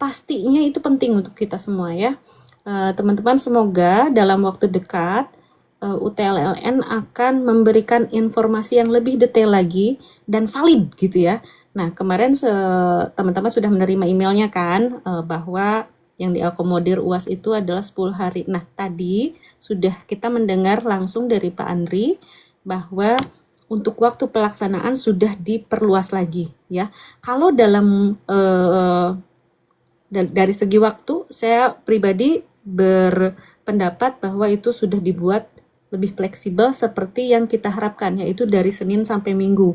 pastinya itu penting untuk kita semua ya. Teman-teman, semoga dalam waktu dekat UTLLN akan memberikan informasi yang lebih detail lagi dan valid gitu ya. Nah, kemarin teman-teman sudah menerima emailnya kan, bahwa yang diakomodir UAS itu adalah 10 hari. Nah, tadi sudah kita mendengar langsung dari Pak Andri bahwa untuk waktu pelaksanaan sudah diperluas lagi ya. Kalau dalam dari segi waktu, saya pribadi berpendapat bahwa itu sudah dibuat lebih fleksibel seperti yang kita harapkan, yaitu dari Senin sampai Minggu.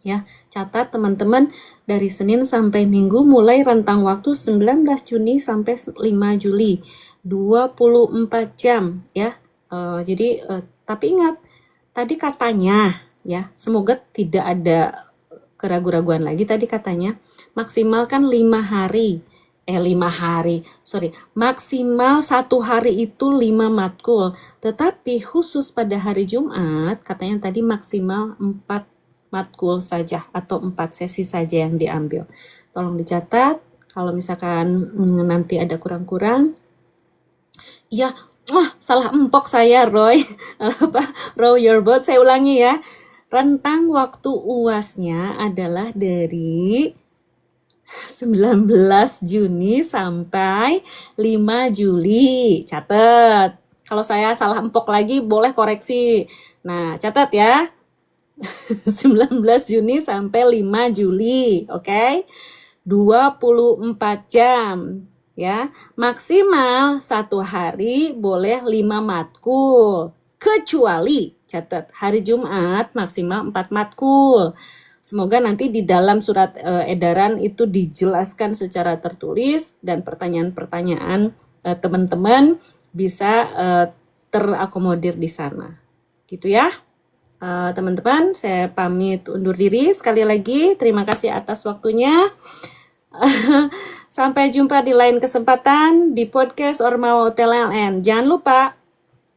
Ya, catat teman-teman, dari Senin sampai Minggu mulai rentang waktu 19 Juni sampai 5 Juli. 24 jam ya. Jadi tapi ingat, tadi katanya ya, semoga tidak ada keraguan-raguan lagi, tadi katanya maksimalkan 5 hari 5 hari, sorry, maksimal 1 hari itu 5 matkul. Tetapi khusus pada hari Jumat, katanya tadi maksimal 4 matkul saja atau 4 sesi saja yang diambil. Tolong dicatat, kalau misalkan nanti ada kurang-kurang. Ya, salah empok saya, Roy. Row your boat, saya ulangi ya. Rentang waktu UASnya adalah dari 19 Juni sampai 5 Juli. Catat. Kalau saya salah empok lagi boleh koreksi. Nah, catat ya. 19 Juni sampai 5 Juli, oke? 24 jam ya. Maksimal 1 hari boleh 5 matkul. Kecuali catat hari Jumat maksimal 4 matkul. Semoga nanti di dalam surat edaran itu dijelaskan secara tertulis dan pertanyaan-pertanyaan teman-teman bisa terakomodir di sana. Gitu ya. Teman-teman, saya pamit undur diri sekali lagi. Terima kasih atas waktunya. Sampai jumpa di lain kesempatan di podcast Ormawa Hotel LN. Jangan lupa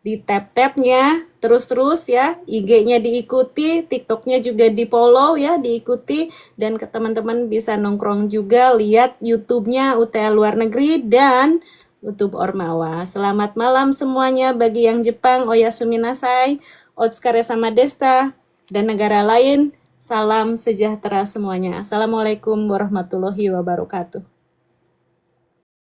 di tab-tabnya terus-terus ya, IG-nya diikuti, TikTok-nya juga di-follow ya, diikuti, dan ke teman-teman bisa nongkrong juga lihat YouTube-nya UTL Luar Negeri dan YouTube Ormawa. Selamat malam semuanya bagi yang Jepang, Oyasumi Nasai, Otsukare sama Desta, dan negara lain. Salam sejahtera semuanya. Assalamualaikum warahmatullahi wabarakatuh.